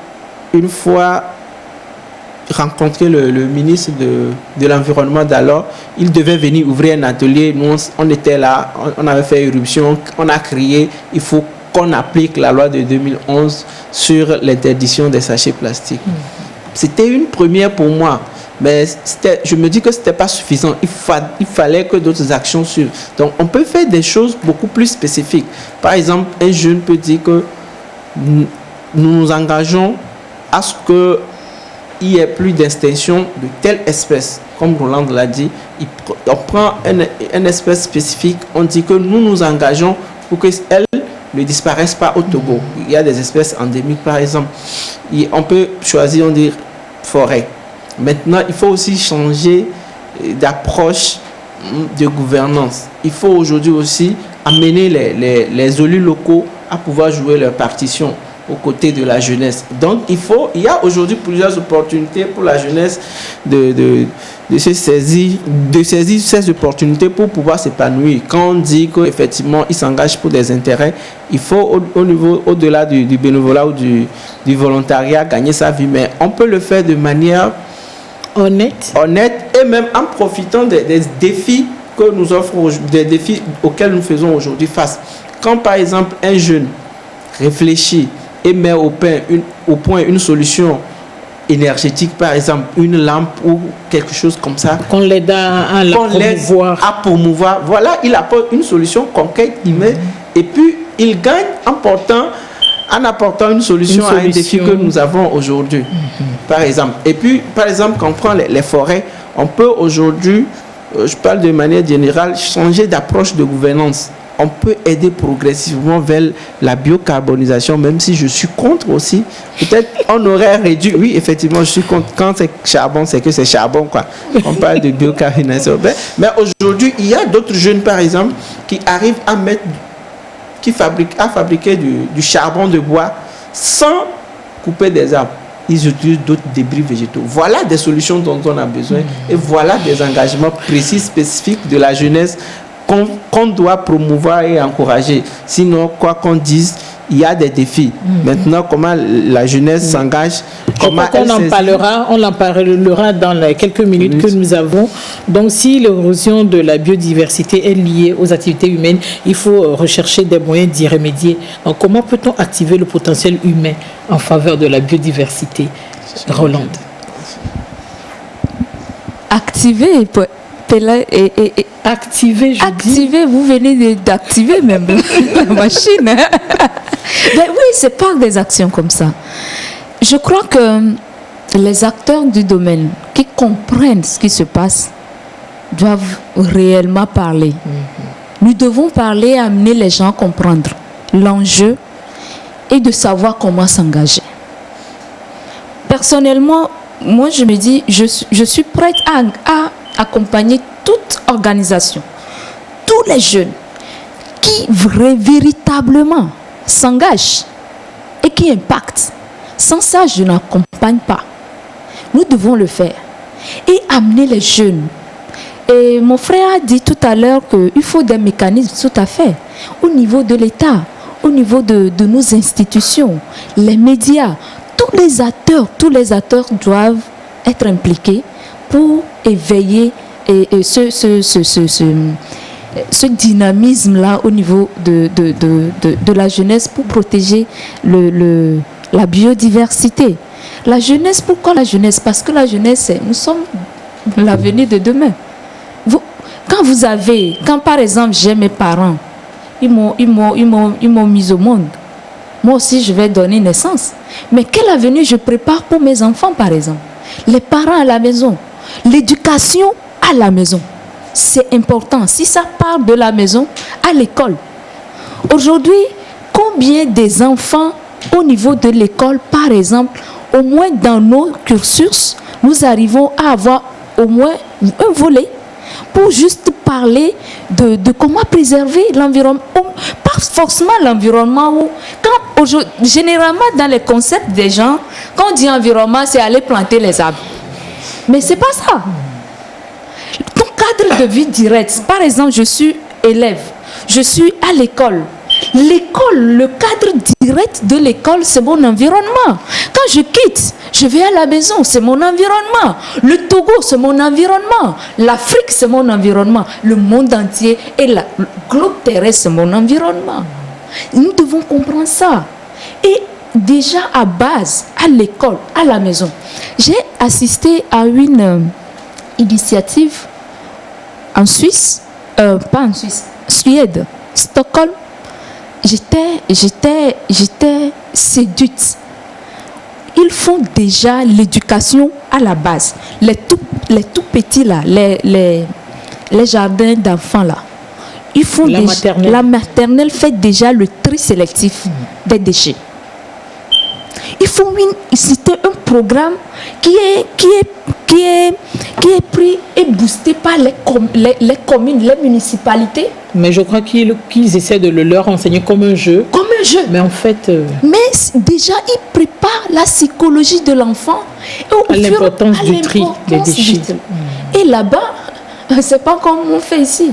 une fois rencontrer le ministre de l'Environnement d'alors, il devait venir ouvrir un atelier. Nous, on était là, on avait fait éruption, on a crié, il faut qu'on applique la loi de 2011 sur l'interdiction des sachets plastiques. C'était une première pour moi, mais je me dis que ce n'était pas suffisant. Il fallait que d'autres actions suivent. Donc, on peut faire des choses beaucoup plus spécifiques. Par exemple, un jeune peut dire que nous nous engageons à ce qu'il n'y ait plus d'extinction de telle espèce. Comme Roland l'a dit, on prend une espèce spécifique, on dit que nous nous engageons pour qu'elle ne disparaissent pas au Togo. Il y a des espèces endémiques, par exemple. On peut choisir, on dit, forêt. Maintenant, il faut aussi changer d'approche de gouvernance. Il faut aujourd'hui aussi amener les élus locaux à pouvoir jouer leur partition aux côtés de la jeunesse. Donc, il y a aujourd'hui plusieurs opportunités pour la jeunesse de saisir ces opportunités pour pouvoir s'épanouir. Quand on dit qu'effectivement, ils s'engagent pour des intérêts, il faut au-delà du bénévolat ou du volontariat, gagner sa vie. Mais on peut le faire de manière honnête et même en profitant des défis que nous offrons, des défis auxquels nous faisons aujourd'hui face. Quand, par exemple, un jeune réfléchit et met au point une solution énergétique, par exemple une lampe ou quelque chose comme ça, qu'on l'aide à promouvoir. Voilà, il apporte une solution concrète, et puis il gagne en apportant une solution à un défi que nous avons aujourd'hui, par exemple. Et puis, par exemple, quand on prend les forêts, on peut aujourd'hui, je parle de manière générale, changer d'approche de gouvernance. On peut aider progressivement vers la biocarbonisation, même si je suis contre aussi. Peut-être on aurait réduit. Oui, effectivement, je suis contre. Quand c'est charbon, c'est que c'est charbon, quoi. On parle de biocarbonisation. Mais aujourd'hui, il y a d'autres jeunes, par exemple, qui arrivent à fabriquer du charbon de bois sans couper des arbres. Ils utilisent d'autres débris végétaux. Voilà des solutions dont on a besoin. Et voilà des engagements précis, spécifiques de la jeunesse qu'on doit promouvoir et encourager. Sinon, quoi qu'on dise, il y a des défis. Maintenant, comment la jeunesse s'engage, on en parlera dans les quelques minutes que nous avons. Donc, si l'érosion de la biodiversité est liée aux activités humaines, il faut rechercher des moyens d'y remédier. Donc, comment peut-on activer le potentiel humain en faveur de la biodiversité? Roland. Activer activer, vous venez d'activer même la machine. Mais oui, c'est pas des actions comme ça. Je crois que les acteurs du domaine qui comprennent ce qui se passe doivent réellement parler. Nous devons parler, amener les gens à comprendre l'enjeu et de savoir comment s'engager. Personnellement, moi je me dis, je suis prête à accompagner toute organisation, tous les jeunes qui véritablement s'engagent et qui impactent. Sans ça, je n'accompagne pas. Nous devons le faire et amener les jeunes. Et mon frère a dit tout à l'heure qu'il faut des mécanismes tout à fait au niveau de l'État, au niveau de nos institutions, les médias, tous les acteurs doivent être impliqués pour éveiller ce dynamisme-là au niveau de la jeunesse pour protéger la biodiversité. La jeunesse, pourquoi la jeunesse? Parce que la jeunesse, nous sommes l'avenir de demain. Quand par exemple j'ai mes parents, ils m'ont mis au monde. Moi aussi je vais donner naissance. Mais quel avenir je prépare pour mes enfants par exemple? Les parents à la maison, l'éducation à la maison. C'est important. Si ça part de la maison à l'école. Aujourd'hui, combien des enfants au niveau de l'école, par exemple, au moins dans nos cursus, nous arrivons à avoir au moins un volet pour juste parler de comment préserver l'environnement. Pas forcément l'environnement. Généralement, dans les concepts des gens, quand on dit environnement, c'est aller planter les arbres. Mais c'est pas ça. Ton cadre de vie direct, par exemple, je suis élève, je suis à l'école, L'école, le cadre direct de l'école, c'est mon environnement. Quand je quitte, je vais à la maison, c'est mon environnement. Le Togo, c'est mon environnement. L'Afrique, c'est mon environnement. Le monde entier et le globe terrestre, c'est mon environnement. Nous devons comprendre ça. Et déjà à base, à l'école, à la maison, j'ai assisté à une initiative en Suisse, pas en Suisse, Suède, Stockholm. J'étais séduite. Ils font déjà l'éducation à la base. Les tout petits là, les jardins d'enfants là. Ils font la maternelle fait déjà le tri sélectif des déchets. Il faut citer un programme qui est pris et boosté par les communes, les municipalités. Mais je crois qu'ils essaient de le leur enseigner comme un jeu. Comme un jeu. Mais en fait... Mais déjà, ils préparent la psychologie de l'enfant. À l'importance du tri des déchets. Et là-bas, c'est pas comme on fait ici.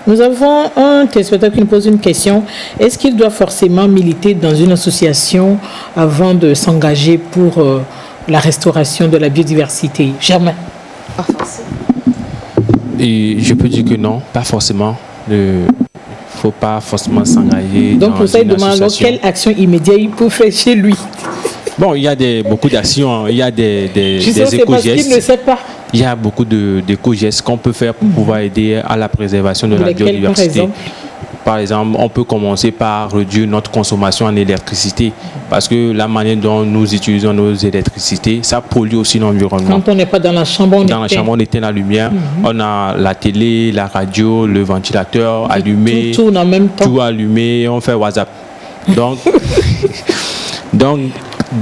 Nous avons un téléspectateur qui nous pose une question. Est-ce qu'il doit forcément militer dans une association avant de s'engager pour la restauration de la biodiversité? Germain. Pas forcément. Et je peux dire que non, pas forcément. Il ne faut pas forcément s'engager. Donc pour ça, il demande alors quelle action immédiate il peut faire chez lui. Bon, il y a beaucoup d'actions, il y a des éco-gestes. Parce qu'il ne sait pas. Il y a beaucoup d'éco-gestes qu'on peut faire pour pouvoir aider à la préservation de la biodiversité. Par exemple, on peut commencer par réduire notre consommation en électricité parce que la manière dont nous utilisons nos électricités, ça pollue aussi l'environnement. Quand on n'est pas dans la chambre, on éteint la lumière. On a la télé, la radio, le ventilateur allumé. Tout tourne en même temps. Tout allumé, on fait WhatsApp. Donc,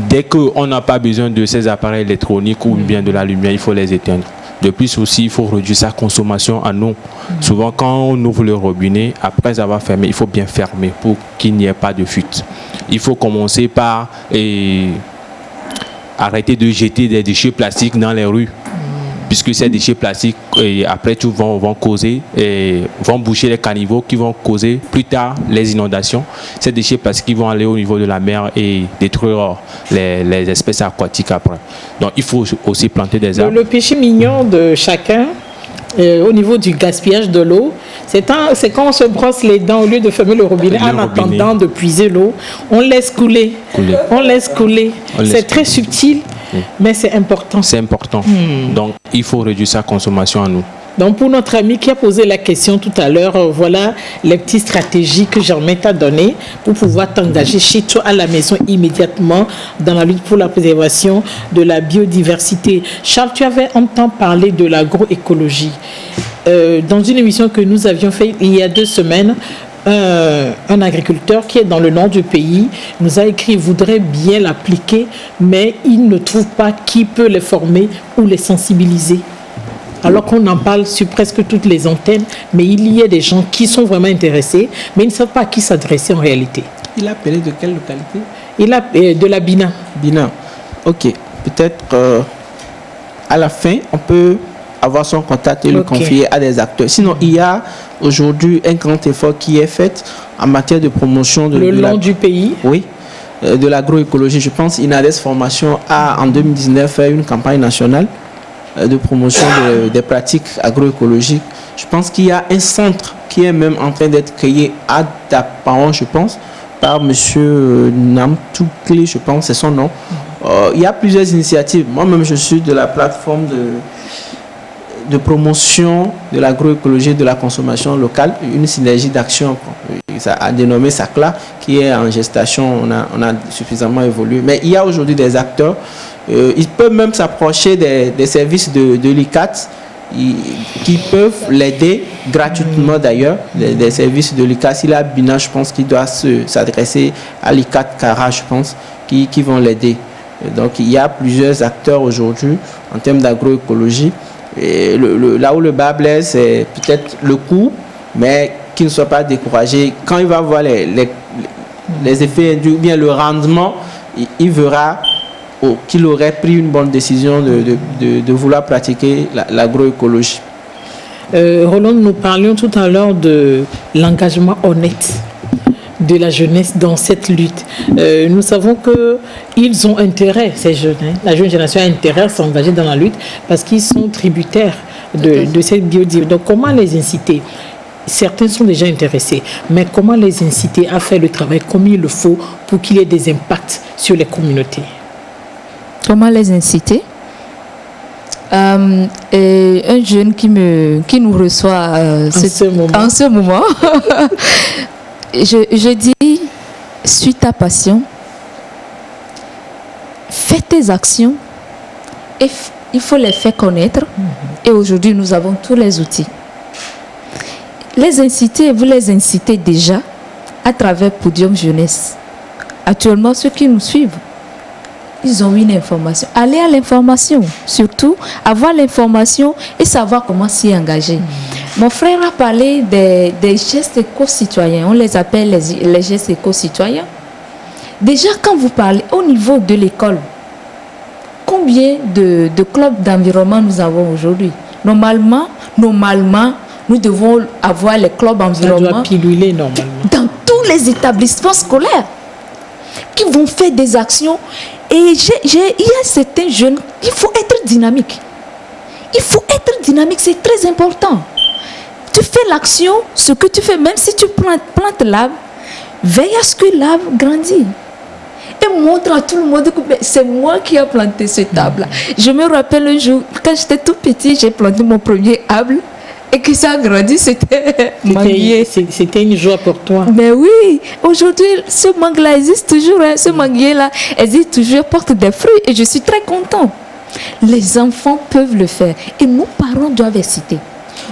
dès qu'on n'a pas besoin de ces appareils électroniques ou bien de la lumière, il faut les éteindre. De plus aussi, il faut réduire sa consommation en eau. Souvent, quand on ouvre le robinet, après avoir fermé, il faut bien fermer pour qu'il n'y ait pas de fuite. Il faut commencer par arrêter de jeter des déchets plastiques dans les rues. Puisque ces déchets plastiques, après tout, vont boucher les caniveaux qui vont causer plus tard les inondations. Ces déchets plastiques vont aller au niveau de la mer et détruire les espèces aquatiques après. Donc, il faut aussi planter des arbres. Le péché mignon de chacun, au niveau du gaspillage de l'eau, c'est quand on se brosse les dents au lieu de fermer le robinet en attendant de puiser l'eau, on laisse couler. On laisse couler. C'est très subtil. Mais c'est important. C'est important. Donc, il faut réduire sa consommation en eau. Donc, pour notre ami qui a posé la question tout à l'heure, voilà les petites stratégies que Germain t'a données pour pouvoir t'engager chez toi à la maison immédiatement dans la lutte pour la préservation de la biodiversité. Charles, tu avais entendu parler de l'agroécologie. Dans une émission que nous avions faite il y a 2 semaines, un agriculteur qui est dans le nord du pays nous a écrit, il voudrait bien l'appliquer, mais il ne trouve pas qui peut les former ou les sensibiliser. Alors qu'on en parle sur presque toutes les antennes, mais il y a des gens qui sont vraiment intéressés, mais ils ne savent pas à qui s'adresser en réalité. Il a appelé de quelle localité? Il a de la Bina. Bina. Ok. Peut-être à la fin, on peut avoir son contact et le confier à des acteurs. Sinon, il y a aujourd'hui un grand effort qui est fait en matière de promotion le long du pays. Oui, de l'agroécologie. Je pense Inades Formation a en 2019 fait une campagne nationale de promotion des pratiques agroécologiques. Je pense qu'il y a un centre qui est même en train d'être créé à Dapaon, je pense, par monsieur Namtoukli, je pense, c'est son nom. Il y a plusieurs initiatives. Moi-même, je suis de la plateforme de promotion de l'agroécologie et de la consommation locale, une synergie d'action, ça a dénommé SACLA, qui est en gestation, on a suffisamment évolué. Mais il y a aujourd'hui des acteurs, ils peuvent même s'approcher des services de l'ICAT, qui peuvent l'aider gratuitement d'ailleurs, des services de l'ICAT. S'il a Bina, je pense qu'il doit s'adresser à l'ICAT Cara, je pense, qui vont l'aider. Donc il y a plusieurs acteurs aujourd'hui en termes d'agroécologie. Et là où le bas blesse, c'est peut-être le coût, mais qu'il ne soit pas découragé. Quand il va voir les effets induits, ou bien le rendement, il verra qu'il aurait pris une bonne décision de vouloir pratiquer l'agroécologie. Roland, nous parlions tout à l'heure de l'engagement honnête. de la jeunesse dans cette lutte. Nous savons qu'ils ont intérêt, ces jeunes, la jeune génération a intérêt à s'engager dans la lutte parce qu'ils sont tributaires de cette biodiversité. Donc comment les inciter? Certains sont déjà intéressés, mais comment les inciter à faire le travail comme il le faut pour qu'il y ait des impacts sur les communautés? Comment les inciter? Et un jeune qui nous reçoit en ce moment je dis, suis ta passion, fais tes actions et il faut les faire connaître. Et aujourd'hui nous avons tous les outils. Les inciter, vous les incitez déjà à travers Podium Jeunesse. Actuellement, ceux qui nous suivent, ils ont une information. Allez à l'information, surtout avoir l'information et savoir comment s'y engager. Mon frère a parlé des gestes éco-citoyens. On les appelle les gestes éco-citoyens. Déjà, quand vous parlez au niveau de l'école, combien de clubs d'environnement nous avons aujourd'hui? Normalement, nous devons avoir les clubs d'environnement. Ça doit piluler normalement. Dans tous les établissements scolaires qui vont faire des actions. Et il y a certains jeunes, il faut être dynamique. Il faut être dynamique, c'est très important. Tu fais l'action, ce que tu fais, même si tu plantes l'arbre, veille à ce que l'arbre grandisse. Et montre à tout le monde que c'est moi qui ai planté cet arbre-là. Je me rappelle un jour, quand j'étais tout petit, j'ai planté mon premier arbre. Et que ça a grandi, c'était manguier. C'était une joie pour toi. Mais oui, aujourd'hui, ce mangue-là existe toujours. Ce manguier-là existe toujours, porte des fruits. Et je suis très content. Les enfants peuvent le faire. Et nos parents doivent inciter.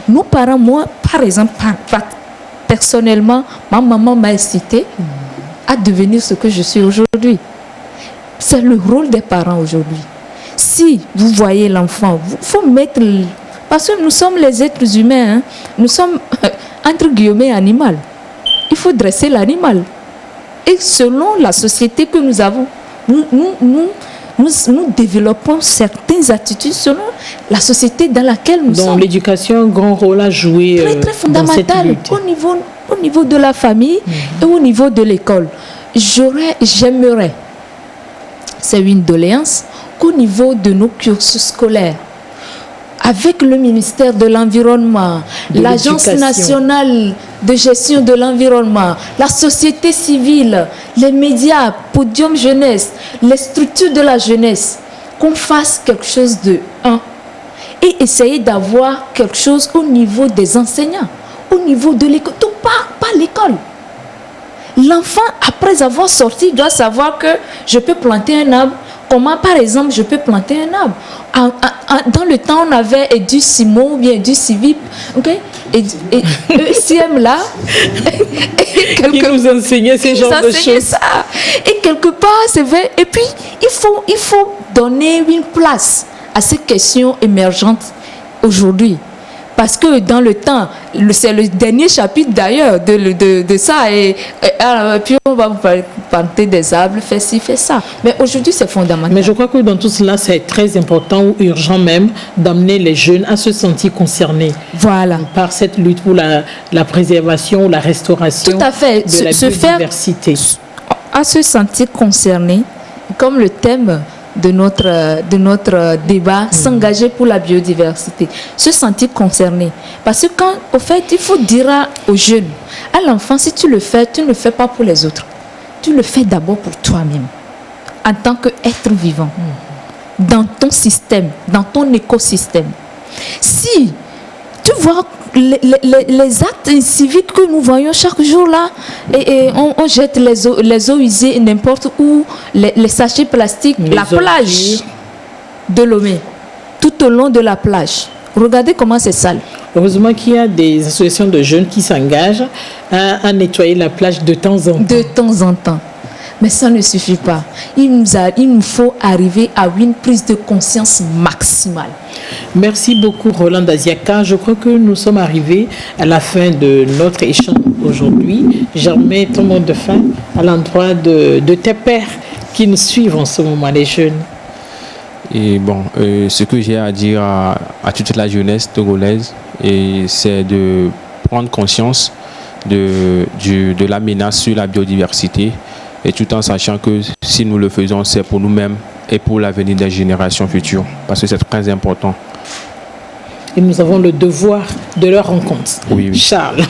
Nos parents, moi, par exemple, personnellement, ma maman m'a incité à devenir ce que je suis aujourd'hui. C'est le rôle des parents aujourd'hui. Si vous voyez l'enfant, il faut mettre... Parce que nous sommes les êtres humains, nous sommes entre guillemets animaux. Il faut dresser l'animal. Et selon la société que nous avons, nous développons certaines attitudes selon la société dans laquelle nous sommes. Donc l'éducation a un grand rôle à jouer très, très fondamental au niveau de la famille et au niveau de l'école. J'aimerais, c'est une doléance, qu'au niveau de nos cursus scolaires, avec le ministère de l'Environnement, l'Agence nationale de gestion de l'environnement, la société civile, les médias, Podium Jeunesse, les structures de la jeunesse, qu'on fasse quelque chose de et essayer d'avoir quelque chose au niveau des enseignants, au niveau de l'école, tout pas l'école. L'enfant, après avoir sorti, doit savoir que je peux planter un arbre. Comment, par exemple, je peux planter un arbre? Dans le temps, on avait Edu Simon ou bien Edu Civic, okay? Et ECM là, qui nous enseignait ce genre de choses. Ça. Et quelque part, c'est vrai. Et puis, il faut donner une place à ces questions émergentes aujourd'hui. Parce que dans le temps, c'est le dernier chapitre d'ailleurs de ça. Et puis on va vous planter des arbres, faire ci, faire ça. Mais aujourd'hui, c'est fondamental. Mais je crois que dans tout cela, c'est très important ou urgent même d'amener les jeunes à se sentir concernés. Voilà. Par cette lutte pour la préservation ou la restauration. Tout à fait. De la biodiversité. À se sentir concernés, comme le thème de notre débat, s'engager pour la biodiversité, se sentir concerné. Parce que au fait, il faut dire aux jeunes, à l'enfant, si tu le fais, tu ne le fais pas pour les autres. Tu le fais d'abord pour toi-même, en tant qu'être vivant, dans ton système, dans ton écosystème. Si tu vois les actes inciviques que nous voyons chaque jour là, et on jette les eaux usées n'importe où, les sachets plastiques, la plage de Lomé, tout au long de la plage. Regardez comment c'est sale. Heureusement qu'il y a des associations de jeunes qui s'engagent à nettoyer la plage de temps en temps. De temps en temps. Mais ça ne suffit pas. Il nous faut arriver à une prise de conscience maximale. Merci beaucoup Roland Daziaka. Je crois que nous sommes arrivés à la fin de notre échange aujourd'hui. Je remets ton mot de fin à l'endroit de tes pairs qui nous suivent en ce moment, les jeunes. Et bon, ce que j'ai à dire à toute la jeunesse togolaise, c'est de prendre conscience de la menace sur la biodiversité, et tout en sachant que si nous le faisons, c'est pour nous-mêmes et pour l'avenir des générations futures, parce que c'est très important. Et nous avons le devoir de leur rencontre. Oui, oui. Charles.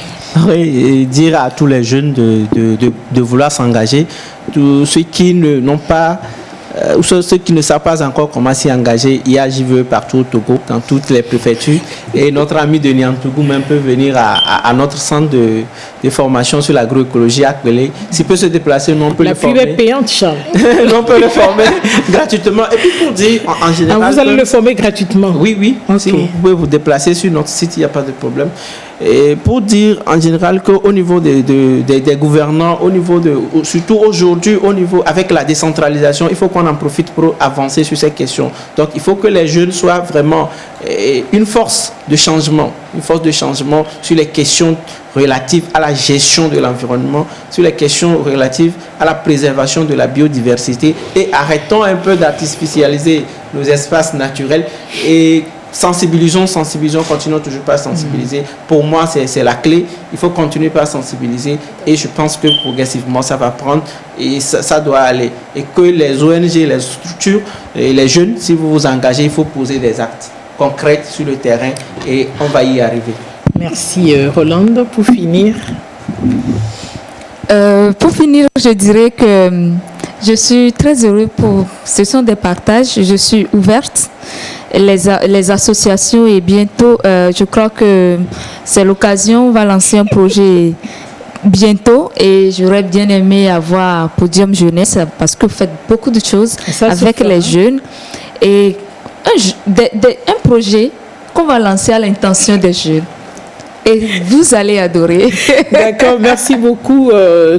Oui, et dire à tous les jeunes de vouloir s'engager, tous ceux qui n'ont pas, ou ceux qui ne savent pas encore comment s'y engager, il y a JVE partout au Togo, dans toutes les préfectures. Et notre ami de Niantougou même peut venir à notre centre de formation sur l'agroécologie à Kwele. S'il peut se déplacer, nous on peut le former. La pub est payante, Charles. Nous on peut le former gratuitement. Et puis pour dire, en général... Ah, vous allez le former gratuitement? Oui, oui. Okay. Si vous pouvez vous déplacer sur notre site, il n'y a pas de problème. Et pour dire en général qu'au niveau des gouvernants, au niveau surtout aujourd'hui, au niveau avec la décentralisation, il faut qu'on en profite pour avancer sur ces questions. Donc il faut que les jeunes soient vraiment une force de changement sur les questions relatives à la gestion de l'environnement, sur les questions relatives à la préservation de la biodiversité, et arrêtons un peu d'artificialiser nos espaces naturels et sensibilisons, continuons toujours pas à sensibiliser. Pour moi, c'est la clé. Il faut continuer par sensibiliser, et je pense que progressivement, ça va prendre, et ça doit aller. Et que les ONG, les structures, et les jeunes, si vous vous engagez, il faut poser des actes concrets sur le terrain, et on va y arriver. Merci Roland. Pour finir, je dirais que je suis très heureuse ce sont des partages. Je suis ouverte. Les associations, et bientôt, je crois que c'est l'occasion, on va lancer un projet bientôt, et j'aurais bien aimé avoir Podium Jeunesse, parce que vous faites beaucoup de choses avec les jeunes, et un projet qu'on va lancer à l'intention des jeunes. Et vous allez adorer. D'accord, merci beaucoup.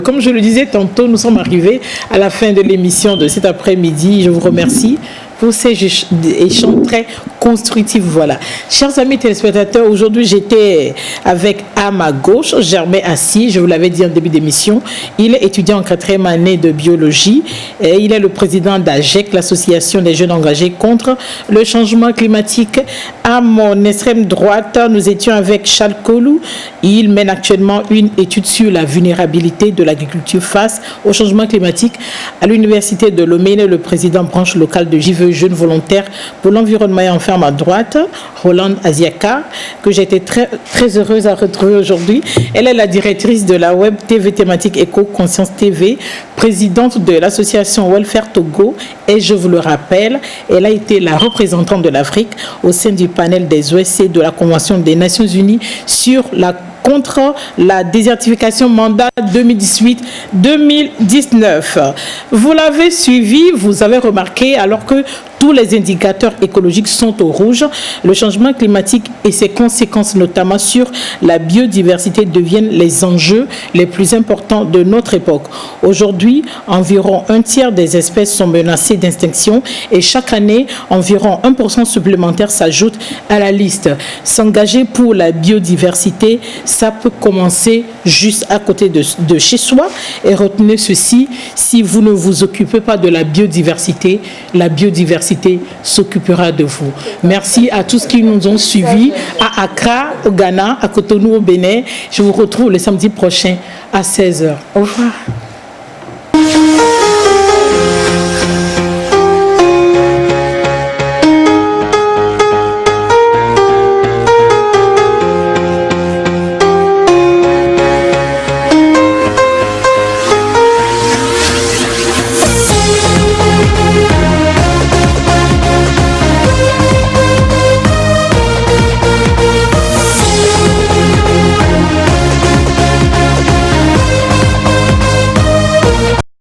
Comme je le disais tantôt, nous sommes arrivés à la fin de l'émission de cet après-midi. Je vous remercie pour ces échanges très constructifs. Voilà. Chers amis téléspectateurs, aujourd'hui j'étais avec à ma gauche Germain Assis, je vous l'avais dit en début d'émission. Il est étudiant en 4e année de biologie et il est le président d'AGEC, l'association des jeunes engagés contre le changement climatique. À mon extrême droite, nous étions avec Charles Kolou. Il mène actuellement une étude sur la vulnérabilité de l'agriculture face au changement climatique à l'université de Lomé. Il est le président branche locale de JVE Jeunes volontaires pour l'environnement. Et enfin, à ma droite, Roland Aziaka, que j'ai été très, très heureuse à retrouver aujourd'hui. Elle est la directrice de la web TV thématique Éco-Conscience TV, présidente de l'association Welfare Togo, et je vous le rappelle, elle a été la représentante de l'Afrique au sein du panel des OSC de la Convention des Nations Unies contre la désertification mandat 2018-2019. Vous l'avez suivi, vous avez remarqué, alors que tous les indicateurs écologiques sont au rouge, le changement climatique et ses conséquences, notamment sur la biodiversité, deviennent les enjeux les plus importants de notre époque. Aujourd'hui, environ un tiers des espèces sont menacées d'extinction et chaque année, environ 1% supplémentaire s'ajoute à la liste. S'engager pour la biodiversité, ça peut commencer juste à côté de chez soi, et retenez ceci, si vous ne vous occupez pas de la biodiversité s'occupera de vous. Merci à tous qui nous ont suivis à Accra, au Ghana, à Cotonou, au Bénin. Je vous retrouve le samedi prochain à 16h. Au revoir.